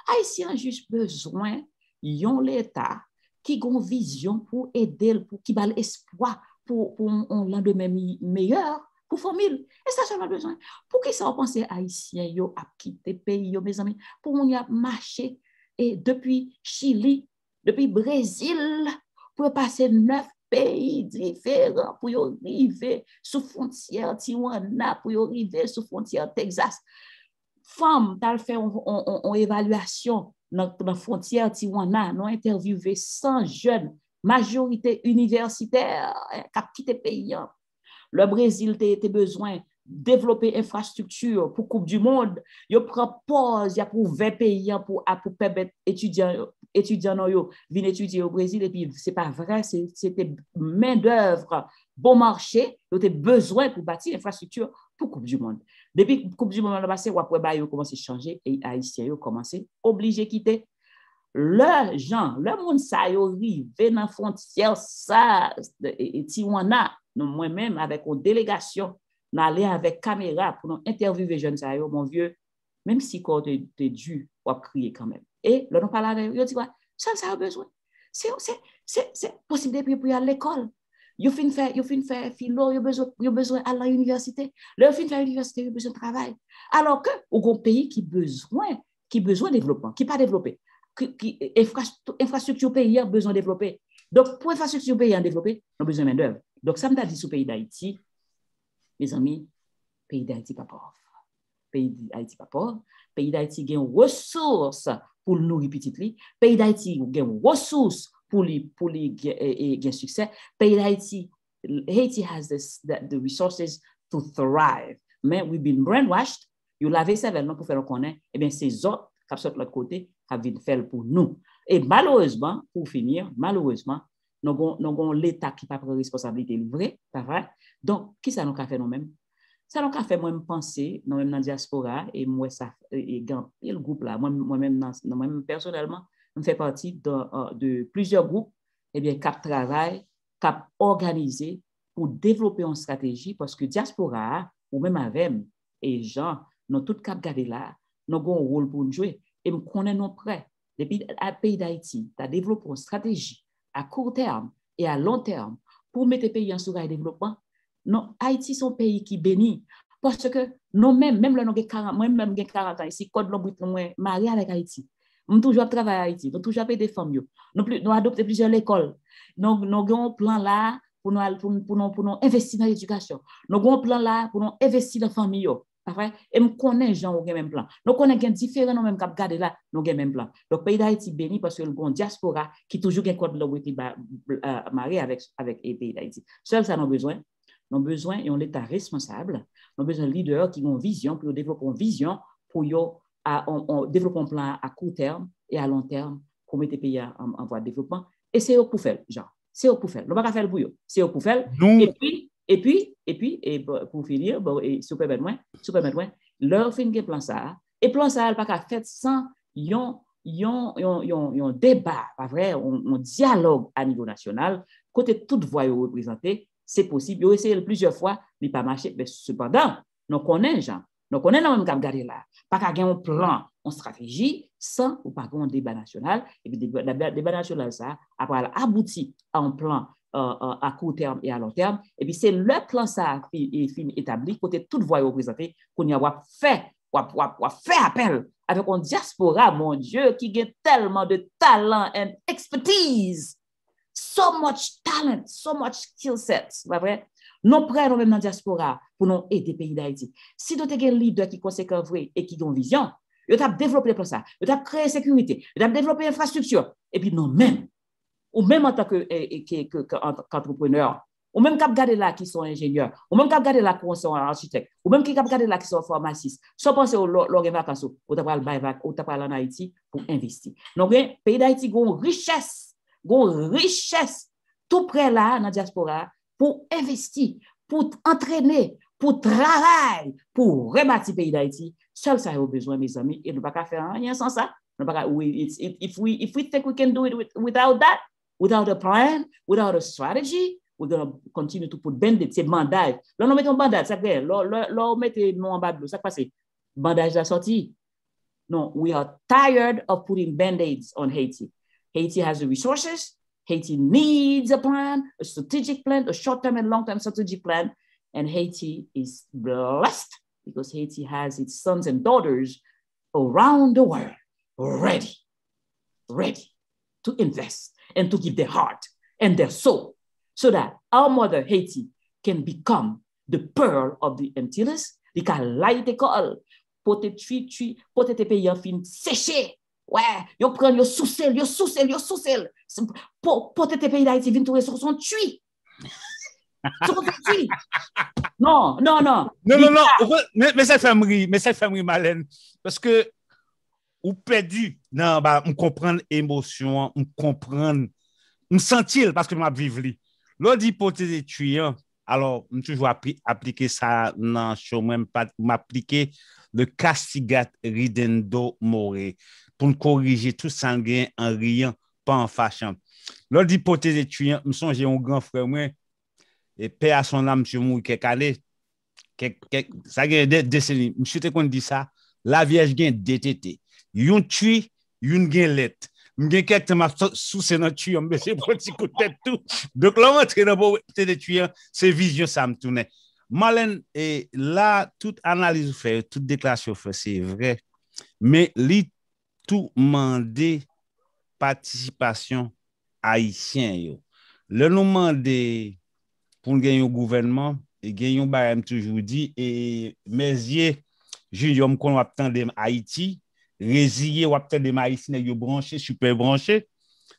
Haïtiens juste besoin yon l'État qui a une vision pour aider, pour qui a l'espoir pour un lendemain meilleur pour famille. Et ça, c'est le besoin. Pour qui ça, on pense Haïtiens, yo a quitté le pays, yo, mes amis, pour on y a marché et depuis Chili, depuis Brésil, pour passer 9 pays différents, pour y arriver sous frontière Tijuana, pour y arriver sous frontière Texas. Femmes, t'as fait une évaluation dans la frontière Tijuana, nous interviewé 100 jeunes, majorité universitaire, qui ont quitté le pays. Le Brésil a besoin de développer infrastructure pour la Coupe du Monde. Il prend pause pour 20 pays pour permettre étudiants venir étudier au Brésil. Et puis, ce n'est pas vrai, c'était main-d'œuvre, bon marché. Il a besoin pour bâtir l'infrastructure pour la Coupe du Monde. Depuis la Coupe du Monde, il a commencé à changer et les Haïtiens ont commencé obligés de quitter. Le monde ça arrive dans la frontière et Tijuana, moi-même avec une délégation, nous allons avec caméra pour nous interviewer les jeunes, mon vieux, même si quand tu es dû, on va crier quand même. Et là, nous parlons avec eux, on dit, ça a besoin. C'est possible de pour aller à l'école. Ils fin faire philo, ils ont besoin à l'université. Leur fin faire l'université, ils ont besoin de travail. Alors que, au un pays qui a besoin de développement, qui n'est pas développé, infrastructure pays a besoin de développer. Donc, pour infrastructure pays à développer, on a besoin de main-d'œuvre. Donc, ça me dit sur le pays d'Haïti, mes amis, le pays d'Haïti pas pauvre. Pays d'Haïti pas pauvre. Pays d'Haïti a des ressources pour nourrir petit li. Pays d'Haïti a des ressources pour les succès. Pays d'Haïti, Haiti has the resources to thrive. Mais we've been brainwashed. You l'avez sévèrement pour faire le connaître. Eh bien, ces autres qui sont de l'autre côté, qui viennent faire pour nous. Et malheureusement, pour finir, nous avons l'État qui n'a pas de responsabilité livrée, pas vrai? Donc, qui ça nous a fait nous-mêmes? Ça nous a fait moi-même penser, nous-mêmes dans la diaspora, et moi, et le groupe là, moi-même personnellement, je fais partie de plusieurs groupes, eh bien, qui travaillent, qui organisé pour développer une stratégie, parce que diaspora, ou même avec, et gens, nous tous cap garder là, nous avons un rôle pour nous jouer, et nous connaissons prêts. Depuis le pays d'Haïti, tu as développé une stratégie à court terme et à long terme pour mettre les pays en sur le développement. Non, Haïti est un pays qui bénit parce que nous-mêmes, même là, nous avons 40 ans ici, code l'ombre, nous mariés avec Haïti. Nous toujours travaillé à Haïti, nous toujours payé des femmes. Nous adopté plusieurs écoles. Nous avons un plan là pour nous investir dans l'éducation. Nous avons un plan là pour nous investir dans la famille. Et nous connaissons les gens qui ont le même plan. Nous connaissons différents gens même qui regardent là, nous avons le même plan. Donc, le pays d'Haïti béni parce que le grand diaspora qui toujours un code de marié avec le pays d'Haïti. Seul ça, nous avons besoin. Nous avons besoin d'un État responsable. Nous avons besoin de leaders qui ont une vision, pour développer une vision, pour développer un plan à court terme et à long terme pour mettre les pays en voie de développement. Et c'est eux pour faire, genre. C'est eux pour faire. Nous ne pouvons pas faire pour eux. C'est eux pour faire. Et puis, pour finir, si vous permettez, leur fin de plan ça, et plan ça, elle n'a pas fait sans un débat, pas vrai, un dialogue à niveau national, côté toute voix représentée, c'est possible. Ils ont essayé plusieurs fois, il n'a pas marché, mais cependant, nous connaissons, nous même qu'à regarder là, pas qu'à avoir un plan, une stratégie, sans ou pas un débat national, et puis le débat national, ça, après, abouti à un plan à court terme et à long terme. Et puis, c'est le plan ça qui est établi, côté toute voix représentée, qu'on y a fait appel avec une diaspora, mon Dieu, qui a tellement de talent et expertise. So much talent, so much skill sets, pas vrai? Nous prenons même dans la diaspora pour nous aider le pays d'Haïti. Si nous avons un leader qui est conséquent vrai et qui a une vision, nous avons développé le plan ça, nous avons créé la sécurité, nous avons développé l'infrastructure, et puis nous-mêmes, ou même en tant qu'entrepreneur, ou même qui regardent là qui sont ingénieurs, ou même qui regardent là qui sont architectes, ou même qui regardent là qui sont pharmacistes, sans penser aux vacances, ou t'as en Haïti pour investir. Donc, le pays d'Haïti a une richesse tout près là dans la diaspora pour investir, pour entraîner, pour travailler, pour rebâtir le pays d'Haïti. Seul ça a besoin, mes amis, et nous ne pouvons pas faire rien sans ça. If we think we can do it without that, without a plan, without a strategy, we're going to continue to put bandage, c'est bandage. Là, nous mettons bandage, ça fait, là, on met nous en bas de l'eau, ça passe, bandage la sortie. No, we are tired of putting band-aids on Haiti. Haiti has the resources. Haiti needs a plan, a strategic plan, a short-term and long-term strategic plan. And Haiti is blessed because Haiti has its sons and daughters around the world ready to invest and to give their heart and their soul so that our mother Haiti can become the pearl of the Antilles, the kalaite kol, pote te pays en fin séché. Ouais, yo prend yo sous-sel, pote te pays d'Haïti vin tourer sur son tui. Non. Non, mais ça fait me Malène, parce que ou perdu, non, bah, on comprend émotion, on comprend, on sentir parce que m'a vivre li. L'on dit hypothèse étudiant, alors on toujours appliquer ça dans show même pas m'appliquer le castigat ridendo more pour nous corriger tout sanguin en riant, pas en fâchant. L'on dit hypothèse étudiant, me songe un grand frère moi et paix à son âme sur moi quelques années, ça gagne des décennies, monsieur te qu'on dit ça, la vierge gagne DTT. Yon tue, yon gen let. M'gen quelqu'un m'a sous c'est notre tue, mais c'est pour petit coup de tête tout. Donc là on entre dans pour peut-être tuer, c'est vision ça me tourne. Malène et là toute analyse fait, toute déclaration fait, c'est vrai. Mais li tout mandé participation haïtien yo. Le nous mandé pour gagner un gouvernement et gagner un barème toujours dit et Mézier Junior me qu'on attendre Haïti résilier ou peut-être des maïsines yo branché super branché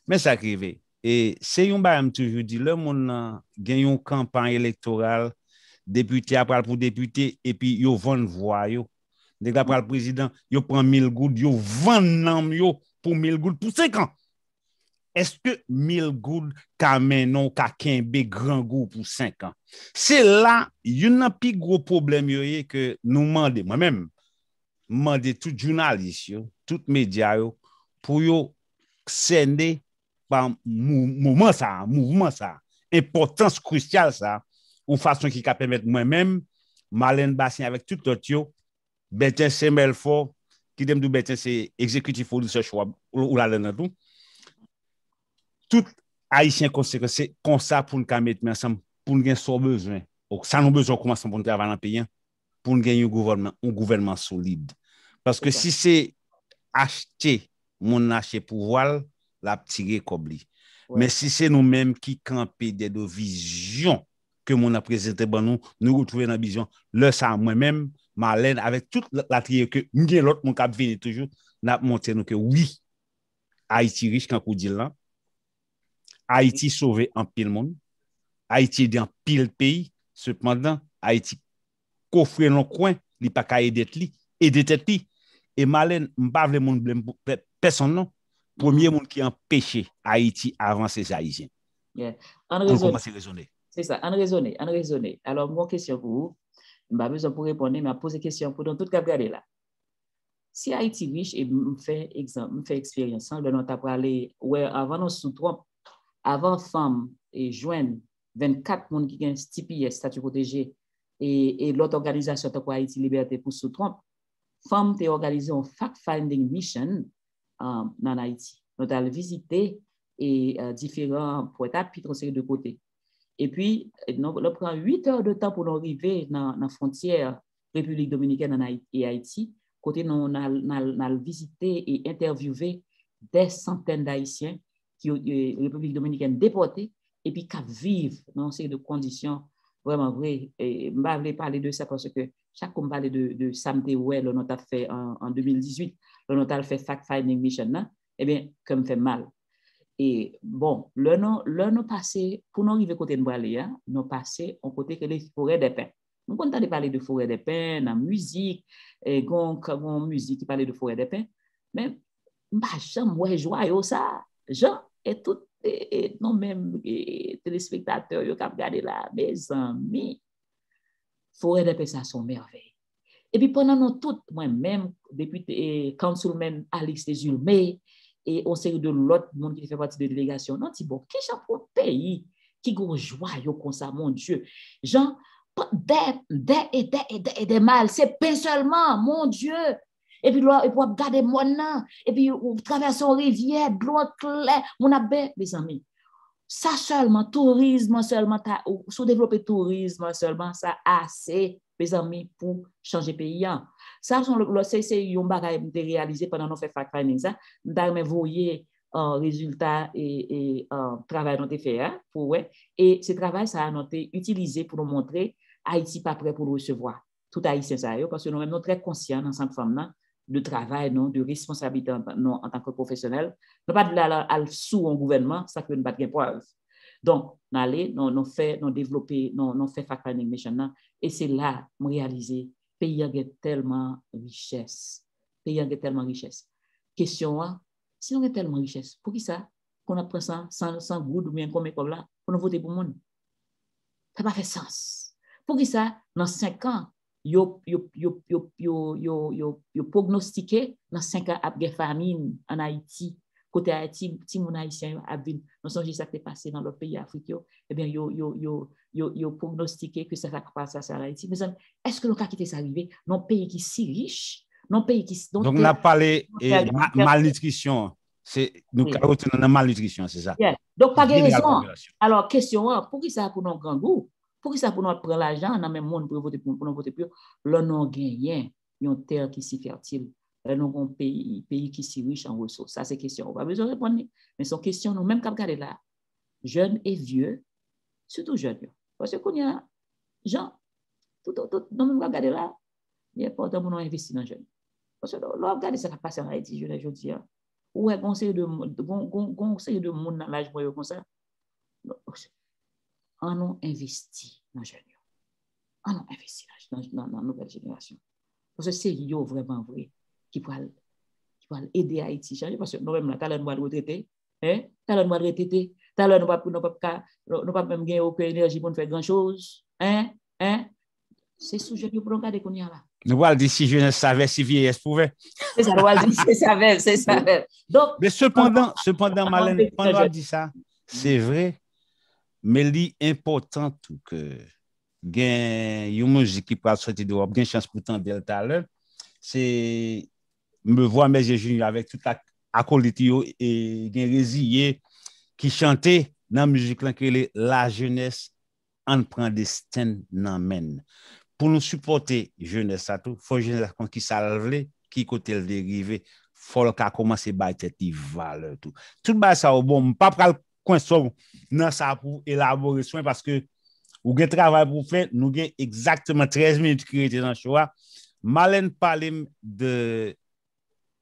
mais ça arrivé et c'est un barème toujours dit le monde gagne une campagne électorale député après pour député et puis yo vend voix yo dès que après le président yo prend 1000 gouttes yo vend nam yo pour 1000 gouttes pour 5 ans. Est-ce que 1000 gouttes ka menon ka kenbe grand goût pour 5 ans? C'est là yon a plus gros problème yo que nous demander moi-même demander tout journaliste yo, tout média yo pour yo sender par mouvement ça, importance cruciale ça, une façon qui va permettre moi-même Marlène Bassin avec tout l'autre yo, Bertin Semelfort qui dem du Bertin c'est exécutif ou research ou la dans tout haïtien conséquent c'est comme ça pour nous mettre ensemble pour nous gagner son besoin. Donc ça nous besoin commencer pour nous travailler dans le pays pour nous gagner un gouvernement solide. Parce que si c'est acheter mon acheter pouvoir la tirer cobli. Ouais. Mais si c'est nous-mêmes qui camper des visions que mon a présenté bon nous retrouver dans la vision le ça moi-même Marlène avec toute la trier que nous l'autre mon cap venir toujours n'a montré nous que oui Haïti riche quand dit là Haïti sauvé en pile monde Haïti dans pile pays cependant Haïti coffre dans coin li pas ka aider tête li et Marlène m'pa vle monde blâme personne non premier monde qui empêché Haïti avancer c'est haïtien. On raisonner. C'est ça, on raisonner. Alors mon question pour vous, m'pa besoin pour répondre mais poser question pour dans tout cas regarder là. Si Haïti riche et me fait exemple, me fait expérience le non t'a parler ouais avant nous sous Trump avant femme et joindre 24 monde qui gagne statut protégé et l'autre organisation de Haïti Liberté pour sous Trump femme t'est organisé un fact-finding mission dans Haïti. Nous allons visiter et différents points-à-pitre de côté. Et puis, nous prend 8 heures de temps pour nous arriver dans la frontière République Dominicaine et Haïti. Côté, nous allons visiter et interviewer des centaines d'Haïtiens qui ont République Dominicaine déportés et puis qui vivent dans ces conditions vraiment vraies. Et je vais parler de ça parce que chaque fois qu'on parle de Samté Ouel, le note a fait en 2018, le note a fait fact-finding mission, eh bien, comme fait mal. Et bon, le nom passé, pour nous arriver côté de Boaléa, nous passé en côté que les forêts des pins. Nous comptons parler de forêt des pins, dans la musique, et gon musique qui parle de forêt des pins, mais j'aime joyeux ça. Jean et tout, et non même téléspectateurs, qui ont regardé là, mes amis. Forêt des pins, ça sont merveilles. Et puis pendant nous toutes, moi-même, député, councilman Alix Desulmé, et on sait de l'autre monde qui fait partie de la délégation, non, bon, qu'est-ce que pour pays qui go joyeux comme ça, mon Dieu. Jean, des mal, c'est pas seulement, mon Dieu. Et puis, là, et puis, regarder mon nan, et puis, on traverse une rivière, de l'eau claire, mon abbé, mes amis. Ça seulement, tourisme seulement, sous-développer tourisme seulement, ça assez, mes amis, pour changer pays. Ça, c'est un bagage que j'ai réalisé pendant nos fact-finding. Ça, j'ai voyé résultat et travail notre fait, pour, ouais. Et ce travail, ça a été utilisé pour nous montrer Haïti pas prêt pour le recevoir. Tout Haïtien, ça, parce que nous-mêmes, nous sommes très conscients dans cette forme de travail, non, de responsabilité en tant que professionnel. Nous ne pas de là sous un gouvernement, ça peut ne pas de preuve. Donc, nous allons, nous fait, nous développer, nous fait fact-finding mission, et c'est là, nous réaliser, pays a tellement richesse. Pays a tellement richesse. Question, si on a tellement richesse, pour qui ça, qu'on apprend ça sans goût ou bien comme école là, pour nous voter pour le monde? Ça n'a pas fait sens. Pour qui ça, dans 5 ans, yo prognostiqué dans 5 ans après famine en Haïti, côté Haïti, ti moun haïtien a vin, nous sommes ça qui est passé dans l'autre pays africain, eh bien yo prognostiqué que ça va passer à Haïti. Mais est-ce que nous avons quitté ça arriver dans un pays qui est si riche, dans un pays qui donc on a parlé malnutrition, c'est nous retournons dans la malnutrition, c'est ça. Yeah. Donc pas de raison. Alors question, pour qui ça pour nos grands goûts? Pour qui ça pour nous prendre l'argent dans le même monde pour voter pour nous voter pour là non gagné une terre qui si fertile, là non un pays qui si riche en ressources. Ça c'est question, on pas besoin de répondre, mais c'est question nous même quand regarder là, jeunes et vieux, surtout jeunes, parce que qu'on y a gens tout non même regarder là, il est important pour nous investir dans jeunes. Parce que là regarder ça qui passe en Haïti je le dis, ouais conseil de monde dans l'âge moyen comme ça. On a investi dans les jeunes. On a investi dans la nouvelle génération. Parce que c'est eux vraiment vrai qui pourraient aider Haïti à changer. Parce que nous-mêmes, là, nous allons retraiter. Nous allons pas même gagner aucune énergie pour faire grand-chose. C'est sujet pour regarder qu'on y a là. Nous allons dire si jeunesse savait, si vieillesse pouvait. C'est ça, nous allons dire c'est ça. Donc, mais cependant, Marlène, quand on dit ça, c'est vrai. Mais l'important que gain une musique qui peut sortir de Europe, gain chance pour tant tout à l'heure, c'est me voir mes jeunes avec toute la acolyte et gain résilié qui chantait dans la musique là que la jeunesse en prend destin nan men. Pour nous supporter jeunesse ça tout, faut jeunesse qui salve qui côté le dérivé, faut qu'a commencer bailler tête valeur tout. Tout ba ça au bon, pas pral coin dans ça pour élaborer soin parce que ou gen travail pour faire nous gen exactement 13 minutes qui étaient dans le choix. Marlène parle de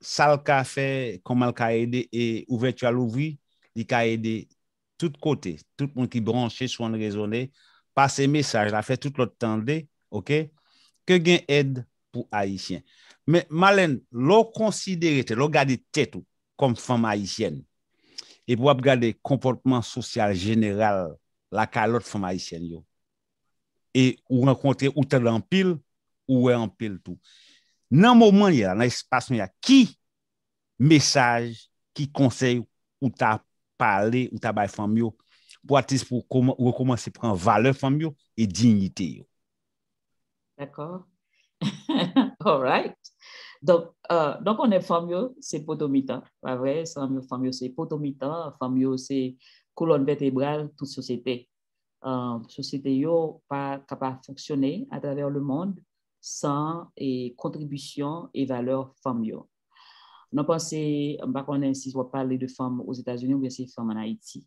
salle café comment elle a aidé et ouverture à l'ouvrir, il a aidé tout côté, tout le monde qui branché soit raisonner passer message la fait tout l'autre temps OK que gen aide pour haïtien. Mais Marlène l'on considérer l'on garder tête comme femme haïtienne et pour regarder comportement social général la calotte femme haïtienne yo et ou rencontrer ou t'es en pile ou en pile tout dans moment il y a dans espace il y a qui message qui conseil ou t'a parlé ou t'a bail femme yo pour artiste pour comment recommencer prendre valeur femme yo et dignité yo. D'accord. All right. Donc on est femme c'est potomita, pas vrai, femme c'est potomita, femme c'est colonne vertébrale toute société. Société yo pas capable de fonctionner à travers le monde sans contribution et valeur femme yo. Non pensez on va connaître si on parler de femmes aux États-Unis ou bien c'est femmes en Haïti.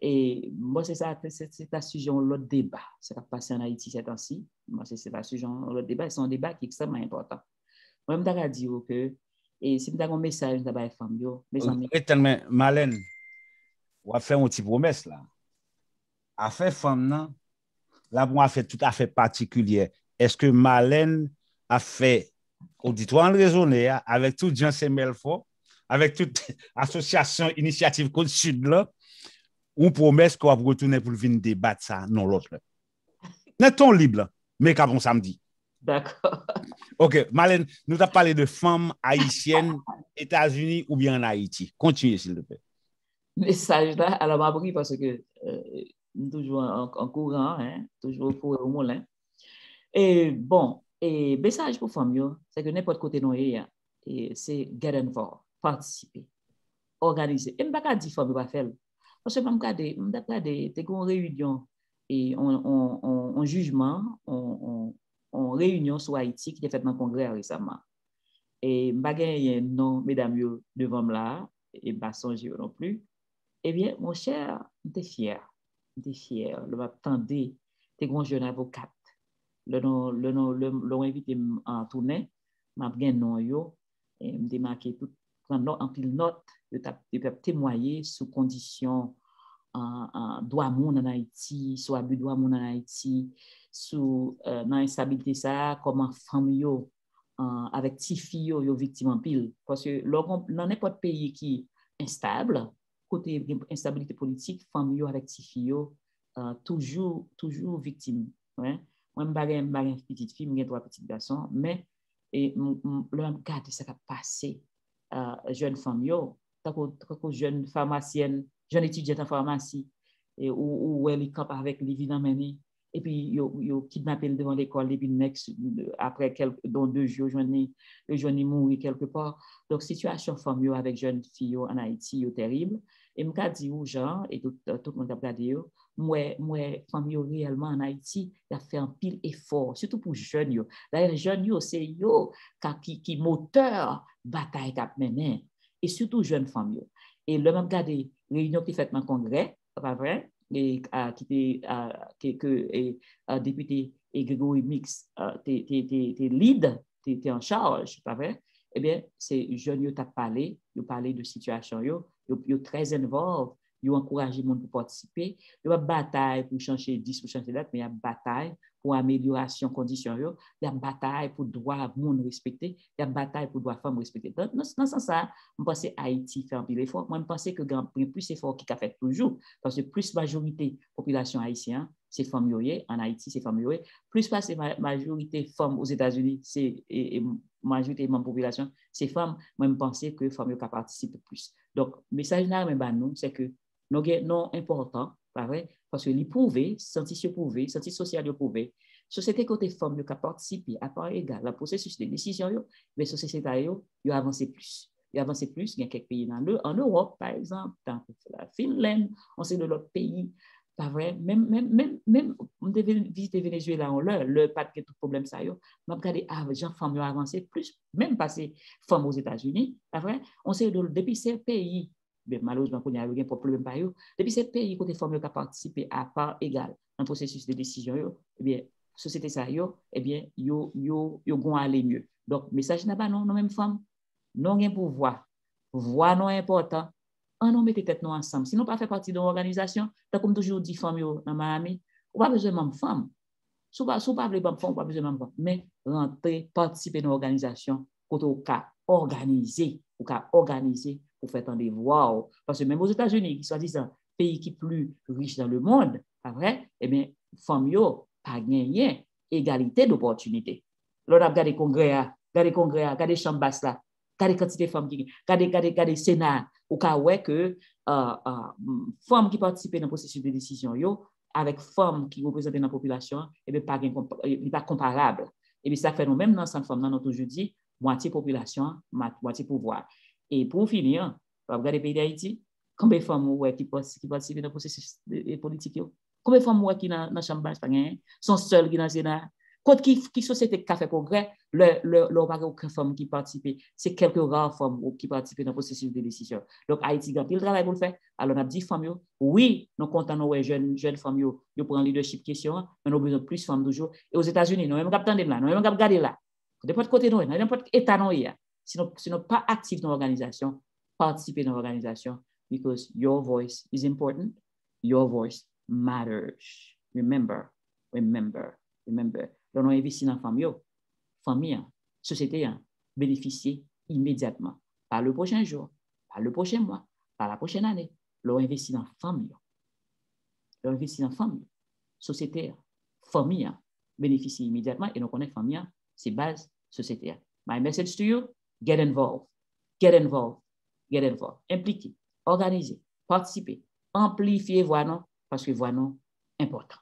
Et moi c'est ça c'est la sujet l'autre débat ça va passer en Haïti ces temps-ci. Moi c'est la sujet l'autre débat, c'est un débat qui est extrêmement important. Moi même d'ailleurs dire que et si vous avez un message d'abord femme yo mes amis. Tellement Marlène on va faire une petite promesse là. Affaire femme nan là pour affaire tout à fait particulière. Est-ce que Marlène a fait auditoire raisonner avec tout Jean Semelfort avec toute association initiative Côte Sud là ou promesse qu'on va retourner pour venir débattre ça non l'autre. N'est-on libre mais comme samedi. D'accord. OK, Marlène, nous avons parlé de femmes haïtiennes États-Unis ou bien en Haïti. Continuez s'il te plaît. Message là alors m'a pris parce que toujours en courant toujours pour au moulin. Et bon, et message pour femmes c'est que n'importe côté nous est et c'est get involved, participer, organiser. Et je ne peux pas dire qu'il faut pas faire. Parce que je me regarde des réunions et en jugement, en réunion sur Haïti qui était faite dans le Congrès récemment. Et je ne non, mesdames, devant moi, et je ne songe non plus. Eh bien, mon cher, j'étais fier. J'étais fier. Je m'attendais. T'es un jeune avocat. L'ont invité en tournée. M'a bien non yo. Et me démarqué tout en pile note. Je t'ai témoigné sous condition droit monde en Haïti, sous abus de droit monde en Haïti, sous l'instabilité ça, comment femme yo avec ti filles yo victime en pile. Parce que dans n'importe pays qui est instable, côté instabilité politique, femme yo avec ti filles toujours victime. Ouais. Moi, je suis une petite fille, je suis trois petits garçons, mais je regarde ce qui a passé jeune femme, jeune pharmacienne, jeune étudiante en pharmacie, où elle campe avec les vies dans les et puis yo kidnappé devant l'école, et puis après dans 2 jours, je mourir quelque part. Donc, situation femme avec jeune fille en Haïti, est terrible. Et je me dis aux gens, et tout le monde a regardé, moi, famille réellement en Haïti, il a fait un pile effort, surtout pour jeunes yo. D'ailleurs, jeunes c'est yo qui moteur bataille qu'a mené, et surtout jeunes femmes yo. Et le même regardé réunion qui fait dans le Congrès, pas vrai, et qui était que député et Grégory Mix t'es lead, t'es en charge, pas vrai? Eh bien, c'est jeunes yo t'a parlé de situation yo très involved. Ils ont encouragé les gens pour participer. Il y a une bataille pour changer 10, pour changer date, mais il y a une bataille pour amélioration des conditions. Il y a une bataille pour droit monde respecté. Il y a une bataille pour droit femme respecté. Dans ce sens-là, je pense que Haïti fait un peu d'effort. Moi, je pense que il y a plus d'efforts qu'il a fait toujours. Parce que plus majorité de la population haïtienne, c'est femmes yoye. En Haïti, c'est femmes yoye. Plus pas c'est majorité femmes aux États-Unis, c'est majorité de la population, c'est femmes. Moi, je pense que les femmes yoye participent plus. Donc, le message là, c'est que non important, pas vrai, parce que les prouvé, scientifiques prouvé, scientifiques sociaux prouvé, société côté femmes qui participent à part égale, le processus de décision, mais société ils avancent plus. Ils avancent plus, il y a quelques pays en Europe, par exemple, dans la Finlande, on sait de l'autre pays, pas vrai, même on devait visiter Venezuela, le pas de tout problème ça yo, m'a regardé gens femmes ont avancé plus, même passé femmes aux États-Unis, pas vrai, on sait depuis ces pays. Ben, malheureusement, il y a un problème par eux. Depuis ces pays côté femmes qui participé à part égale dans le processus de décision, eh bien, société ça eh bien, yo vont aller mieux. Donc, message n'a pas non même femmes, non gain pouvoir. Voix non important. On non mette tête nous ensemble. Sinon pas faire partie d'une organisation, tant comme toujours dit femmes yo dans Miami, on pas besoin de même femme. Sous pas les femmes, on pas besoin de même femme, mais rentrer participer dans l'organisation côté au cas organiser pour faire entendre voix. Parce que même aux États-Unis, qui soi-disant pays qui est plus riche dans le monde, pas vrai, eh bien, femmes yo pas gagné égalité d'opportunité. Là, on a regardé congrès, regardé chambre basse là, regardé quantité de femmes qui, regardé Sénat, au cas où que femmes qui participent dans le processus de décision yo, avec femmes qui représentent la population, eh bien, pas comparable. Et bien, ça fait nous même dans cette femme, nous toujours dit, moitié population, moitié pouvoir. Et pour finir, on va regarder le pays d'Haïti, combien de femmes qui participent dans le processus politique? Combien de femmes qui dans la chambre sont seules qui dans le Sénat? Quand qui société qui a fait progrès, le pas aucune femme qui participe, c'est quelques rares femmes qui participent dans le processus de décision. Donc Haïti a pile travail pour le faire. Alors on a dit femmes, oui, nous comptons nos jeunes femmes, ils prennent leadership question, mais nous avons besoin de plus de femmes toujours. Et aux États-Unis, nous même attendre là, nous même regarder là. De n'importe côté nous, n'importe état nous y a. Sinon pas actif dans l'organisation, participer dans l'organisation, because your voice is important, your voice matters. Remember. L'on a investi dans la famille, société, bénéficier immédiatement, par le prochain jour, par le prochain mois, par la prochaine année. L'on investi dans la famille, société, famille, bénéficier immédiatement, et nous connaissons famille, c'est base société. My message to you, get involved. Impliquez, organisez, participez, amplifiez voix non, parce que voix non, important.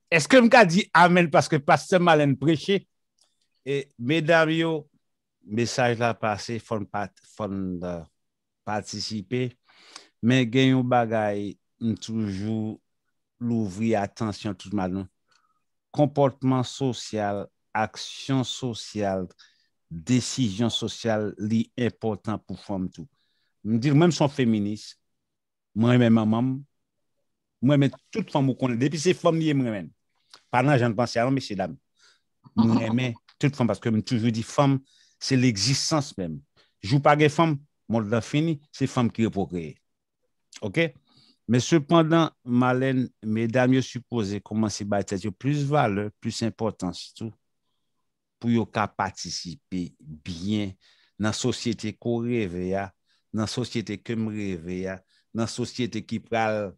Est-ce que je dit amen parce que pasteur Malène prêché Et mesdames, yo, message là passé, faut participer, mais gen yon bagay, toujours l'ouvrir attention tout maintenant. Comportement social, action sociale, décision sociale, li important pour femme tout. Me dire même son féministe, moi-même maman, moi-même toute femme qu'on connaît, depuis ces femmes liées moi-même. Pendant j'en pense à messieurs dames. Moi-même toute femme parce que me toujours dit femme, c'est l'existence même. Joue pas des femmes, monde fini, c'est femme qui procréer. OK? Mais cependant, Marlène, mesdames, supposé commencer à bâtir plus valeur, plus importance tout pour yo ka participer bien dans la société qu'on rêve, dans la société que me rêve, dans la société qui pral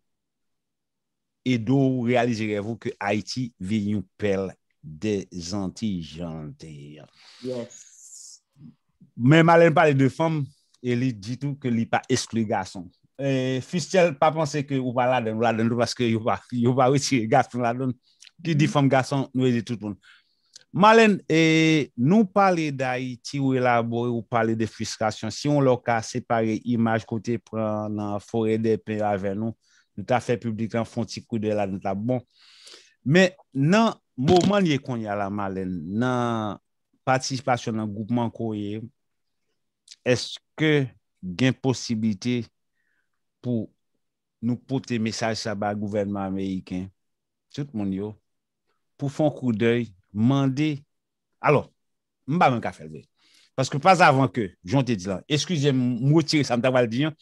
et d'où réaliserez-vous que Haïti vit une perle des Antilles. Yes. Mais Marlène parle de femmes, et il dit tout que il pas exclu garçon. Fistel pas penser que ou pas là dedans parce que il va retirer garçon là dedans. Qui dit femme garçon, nous dit tout le monde. Marlène, nous parler d'Haïti ou élaborer ou parler de frustration. Si on l'a qu'à séparer image côté prend dans forêt des pins avec nous t'a fait public en font petit coup de là nous t'a bon. Mais dans moment y qu'on y a la Marlène, dans participation dans groupement koye, est-ce que gain possibilité pour nous porter message ça ba gouvernement américain tout le monde yo pour faire un coup d'œil demander alors m'pa même ka faire parce que pas avant que j'on te dit là excusez-moi retirer ça m'ta va le dire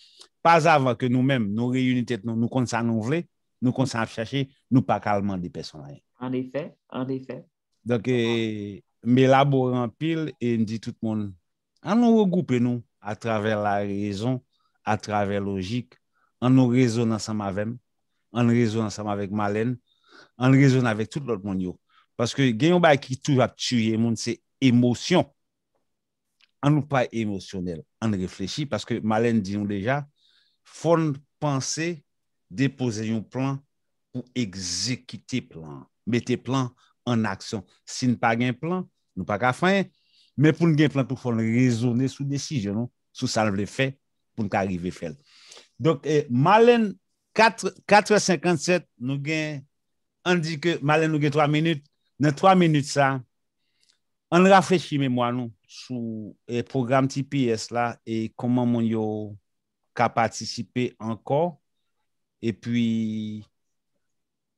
pas avant que nous-mêmes nous réunir tête nous compte ça nous voulons nous compte ça chercher nous pas calmement des personnes en effet donc m'élaborer en pile et me dit tout le monde en nous regrouper nous à travers la raison à travers logique en nous raisonnant ensemble avec en raisonnant ensemble avec Marlène en raisonnant avec tout l'autre monde parce que gagne ba qui toujours tuer monde c'est émotion on nous pas émotionnel on réfléchit parce que Marlène dit nous déjà faut penser déposer un plan pour exécuter plan mettre plan en action si nous pas un plan nous pas qu'à faire mais pour nous un plan tout faut raisonner sous décision non sous ça le fait pour nous arriver faire donc Marlène 4h57 nous gain on dit que Marlène nous gain 3 minutes dans 3 minutes ça on réfléchit mémoire nous sur le programme TPS là et comment mon yo ka participer encore et puis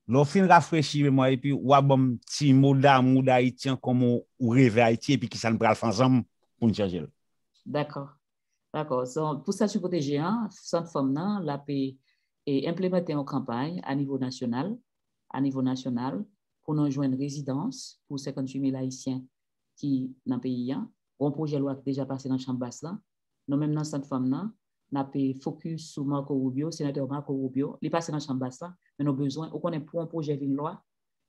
l'on fin rafraîchir mémoire et puis ou bon petit mot d'amour d'haïtien comme ou rêve Haïti et puis qui ça nous pral ensemble pour nous changer. D'accord. So, pour ça tu protéger centre femme nan la paix et implémenter une campagne à niveau national pour nous joindre résidence pour 58 000 haïtiens qui dans le pays un projet de loi qui déjà passé dans la chambre basse là nous même dans centre femme nan n'a pas focus sur Marco Rubio, sénateur Marco Rubio, il passe dans la chambre basse, mais nous avons besoin, on connaît pour un projet de loi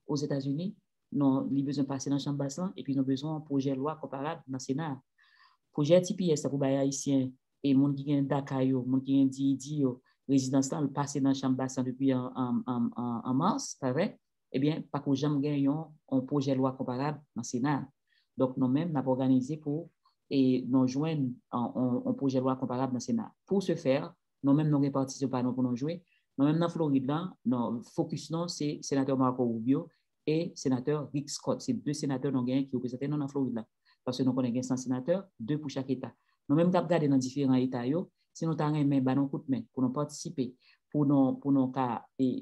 aux États-Unis, nous avons besoin de passer dans la chambre basse, et puis nous avons besoin d'un projet de loi comparable dans le Sénat. Projet TPS pour les Haïtiens et les gens qui ont Dakar, les gens qui ont Didi, résidence là, passer dans la chambre basse depuis en mars, c'est vrai, eh bien, pas que jamais gagnons un projet de loi comparable dans le Sénat. Donc, nous-mêmes, nous avons organisé pour et nous joindre un projet de loi comparable dans le Sénat. Pour ce faire, nous-mêmes, nous répartissons pas pour nous jouer. Nous-mêmes, dans Floride, là, nous focus, c'est sénateur Marco Rubio et sénateur Rick Scott. C'est 2 sénateurs qui représentent nous dans Floride, là. Parce que nous connaissons 100 sénateurs, 2 pour chaque État. Nous-mêmes, nous regardons dans différents États, si nous avons un coup de main pour nous participer, pour nous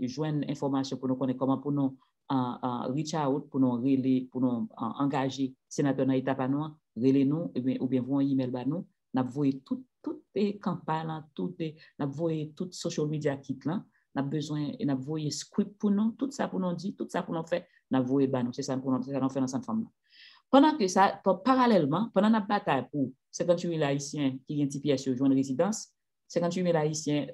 joindre information, pour nous connaître comment, pour nous reach out, pour nous engager sénateur dans l'État par nous, relais nous, ou bien vous un email par nous, nous avons toutes les campagnes, nous avons toutes les social media kits là, nous avons besoin, nous avons script pour nous, tout ça pour nous dire, tout ça pour nous faire, nous avons nous, c'est ça pour nous faire dans cette forme là. Pendant que ça, parallèlement, pendant la bataille pour 58 000 Haïtiens qui ont un TPS sur joindre résidence, 58 000 Haïtiens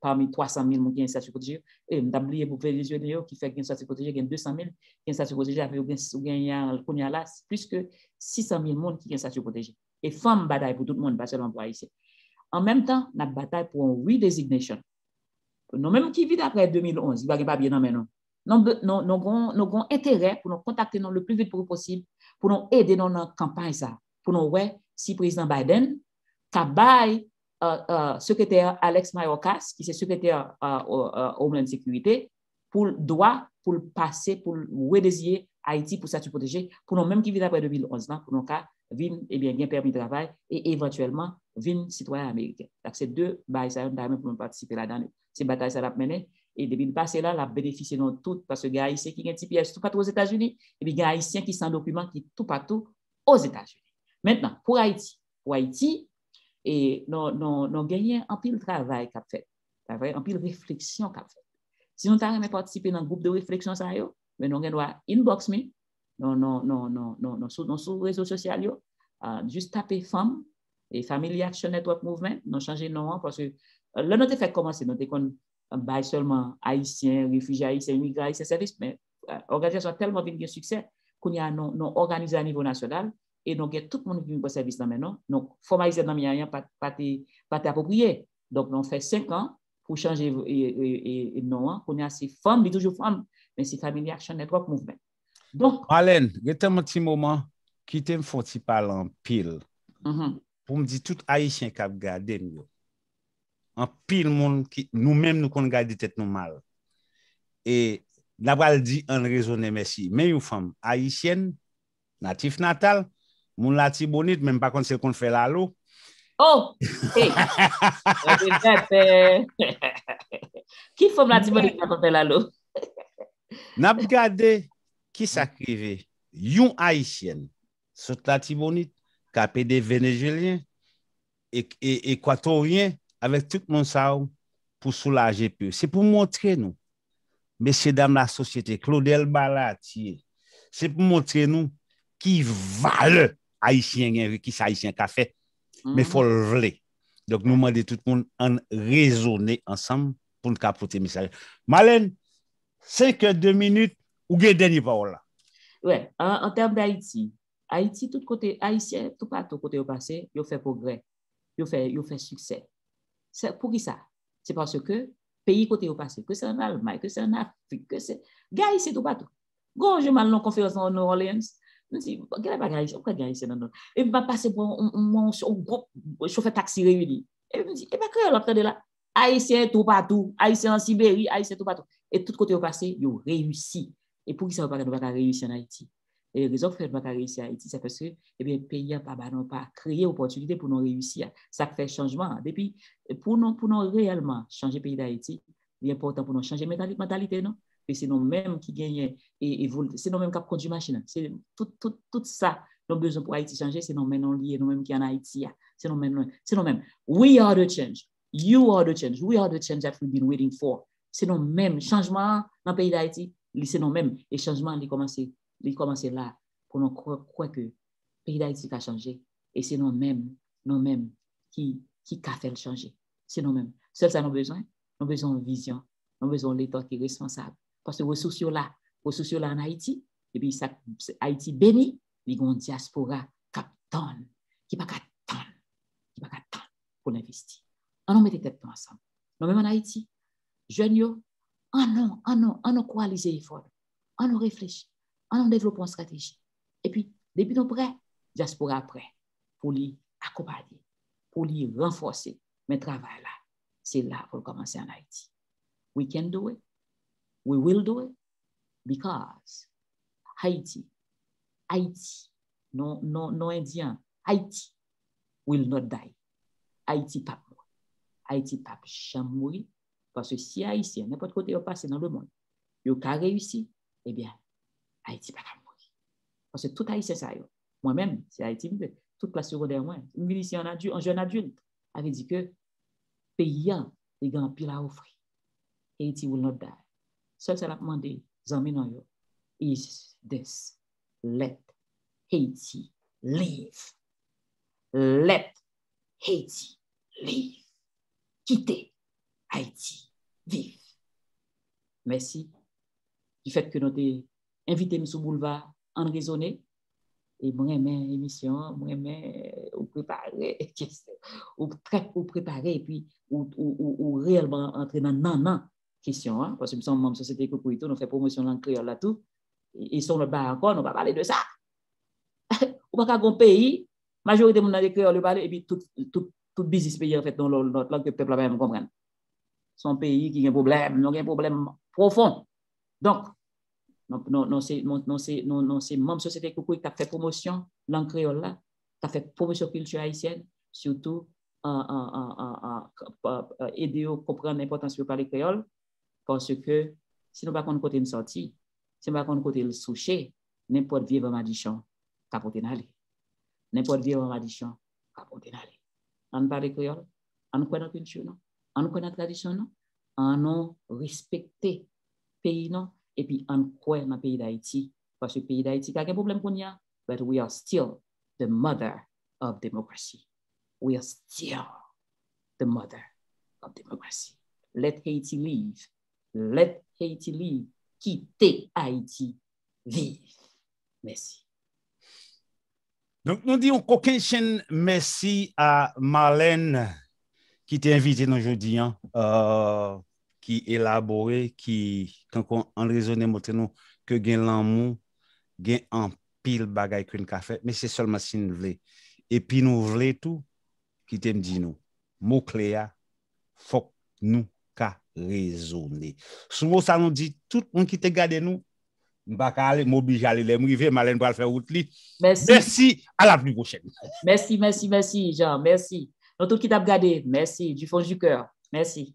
parmi 300 000 qui ont un statut protégé, et nous avons oublié pour Vénézuéliens qui fait un statut protégé, il y a 200 000 qui ont un statut protégé, avec plus que 600 000 personnes qui ont un statut protégé. Et femmes bataille pour tout le monde, pas seulement pour Haïtiens. En même temps, nous bataille pour une redesignation. Nous-mêmes qui vivent après 2011, il ne va pas bien non. Nous avons intérêt pour nous contacter le plus vite possible pour nous aider dans la campagne ça, pour nous ouais si président Biden qu'a bail secrétaire Alex Mayorkas qui est secrétaire Homeland Security pour passer pour redésir Haïti pour ça se protéger pour nous même qui vivent après 2011 là pour nous cas vivre et bien permis de travail et éventuellement vivre citoyen américain. Donc c'est deux bails ça pour nous participer là-dedans. C'est bataille ça l'a mené et depuis le passé là, la bénéficié dans tout parce que les Haïtiens qui ont un TPS tout partout aux États-Unis et puis les Haïtiens qui sont document qui tout partout aux États-Unis. Maintenant, pour Haïti, et nous gagnons un pile travail qu'a fait, un pile réflexion qu'a fait. Si nous avons participé dans un groupe de réflexion, ça y est, mais nous avons inbox me, sur les réseaux sociaux, juste taper femme et Family Action Network Movement, nous changé de nom parce que là, nous avons fait commencer, nous avons bail seulement haïtiens, réfugiés haïtiens, immigrés, haïtiens, services, mais l'organisation a tellement bien de succès qu'on y a nous organisé à niveau national et donc tout le monde qui vient pour service maintenant. Donc, formaliser dans rien pas t'approprier. Donc, on fait 5 ans pour changer et non, qu'on y a ces femmes, mais toujours femmes, mais c'est Family Action Network Movement. Donc, Marlène, il y a un petit moment qui te font parler en pile pour me dire tout haïtien qui a gardé nous. En pile monde qui nous-mêmes nous qu'on garde tête nous mal et n'a pas dit en raisonner merci mais une femme haïtienne natif natal mon la Tibonite même pas quand c'est qu'on fait la l'eau oh hey. Qui femme la Tibonite qu'on fait la l'eau n'a regardé qui s'acrive une haïtienne sur la Tibonite capé des vénézuéliens et équatoriens avec tout le monde ça pour soulager peu. C'est pour montrer nous, messieurs, dames, la société, Claudel Balatier, c'est pour montrer nous qui valent haïtien, qui haïtien qu'a fait, mais il faut le voler. Donc, nous demandons tout le monde en raisonner ensemble pour nous capoter le message. Marlène, 5 heures, 2 minutes, ou bien dernier parole là? Ouais, en termes d'Haïti, Haïti, tout côté haïtien, tout partout côté au passé, il fait progrès, il fait succès. C'est pour qui ça? C'est parce que pays côté au passé, que c'est en Allemagne, que c'est en Afrique, que c'est gars ici tout partout. Quand je m'en conférence en New Orleans, je me dis, pourquoi gars ici non? Et je vais passer pour un groupe chauffeur taxi réuni. Et je me dis, et bien créole après de là, haïtien tout partout, haïtien en Sibérie, haïtien tout partout. Et tout côté au passé, ils ont réussi. Et pour qui ça va pas réussir en Haïti? Et les raisons pour ne pas réussir en Haïti, c'est parce que le pays n'a pas créé opportunité pour nous réussir. Ça fait changement. Depuis, pour nous réellement changer le pays d'Haïti, il est important pour nous changer la mentalité, non? Et c'est nous-mêmes qui gagnent et c'est nous-mêmes qui conduisent la machine. C'est tout ça, nous avons besoin pour Haïti changer, c'est nous-mêmes liés, nous-mêmes qui en Haïti. C'est nous-mêmes. We are the change. You are the change. We are the change that we've been waiting for. C'est nous-mêmes. Changement dans le pays d'Haïti, c'est nous-mêmes. Et changement, il commence là pour nous croire que le pays d'Haïti a changé. Et c'est nous-mêmes qui a fait le changer. C'est nous-mêmes. Seul ça, nous avons besoin de vision. Nous avons besoin de l'État qui est responsable. Parce que les ressources là en Haïti, et puis ça, Haïti béni, il y a une diaspora qui ne peut pas attendre pour l'investir. On met tête ensemble. Nous-mêmes en Haïti, jeunes, on coaliser effort, on réfléchit, on développe une stratégie. Et puis, depuis nous prêts, diaspora après, pour lui accompagner, pour lui renforcer. Mais travail là, c'est là pour commencer en Haïti. We can do it. We will do it. Because Haïti, non Indien, Haïti will not die. Haïti pas mourir. Haïti pas jamais mourir. Parce que si Haïtien, n'importe côté au passé dans le monde, il a réussi, eh bien, Haïti pas mourir. Parce que tout Haïtien, ça y est. Moi-même, c'est Haïti, toute classe secondaire, moi, un jeune adulte, avait dit que pays, les grands pile à offrir. Haiti will not die. Seul ça l'a demandé, Zamino, is this. Let Haiti live. Let Haiti live. Quittez Haïti, vive. Merci du fait que nous avons invité M. Boulevard en raisonner. Et moi, j'aime l'émission, moi, j'aime préparer, ou préparer, et puis, ou réellement entrer dans non question, hein, parce que nous sommes membres de la société Cocoïto, nous faisons promotion de langue créole là tout, et si on ne parle pas encore, on ne va pas parler de ça. pas qu'un pays, majorité de monde dans créole parler et puis tout business pays en fait dans l'autre langue que peuple pas même comprendre. Son pays qui a un problème profond. Donc c'est même société qui a fait promotion langue créole là, qui a fait promotion culture haïtienne, surtout aider à comprendre l'importance de parler créole parce que si nous ne connaissons pas côté de sortie, si nous ne connaissons pas côté de soucher, n'importe vieux madichon capote n'aller. N'importe vieux madichon capote n'aller. On parle créole, on connaît la culture, on connaît la tradition, on respecte pays et puis on croit dans le pays d'Haïti parce que le pays d'Haïti a un problème qu'on y a, but we are still the mother of democracy. We are still the mother of democracy. Let Haiti live. Let Haiti live. Quittez Haïti. Vive. Merci. Donc, nous disons qu'aucun chaîne merci à Marlène qui t'a invité aujourd'hui, qui élaboré, qui, quand on raisonne, montre nous que gain l'amour, gain en pile bagaille qu'une café, mais c'est seulement si nous voulons. Et puis nous voulons tout, qui t'aime dit nous, mot clé, faut nous qu'à raisonner. Souvent, ça nous dit, tout le monde qui te garde nous, m'oblige à aller m'river, Marlène va faire route li. Merci, à la plus prochaine. Merci, Jean, merci. Dans tout qui t'a regardé, merci, du fond du cœur, merci.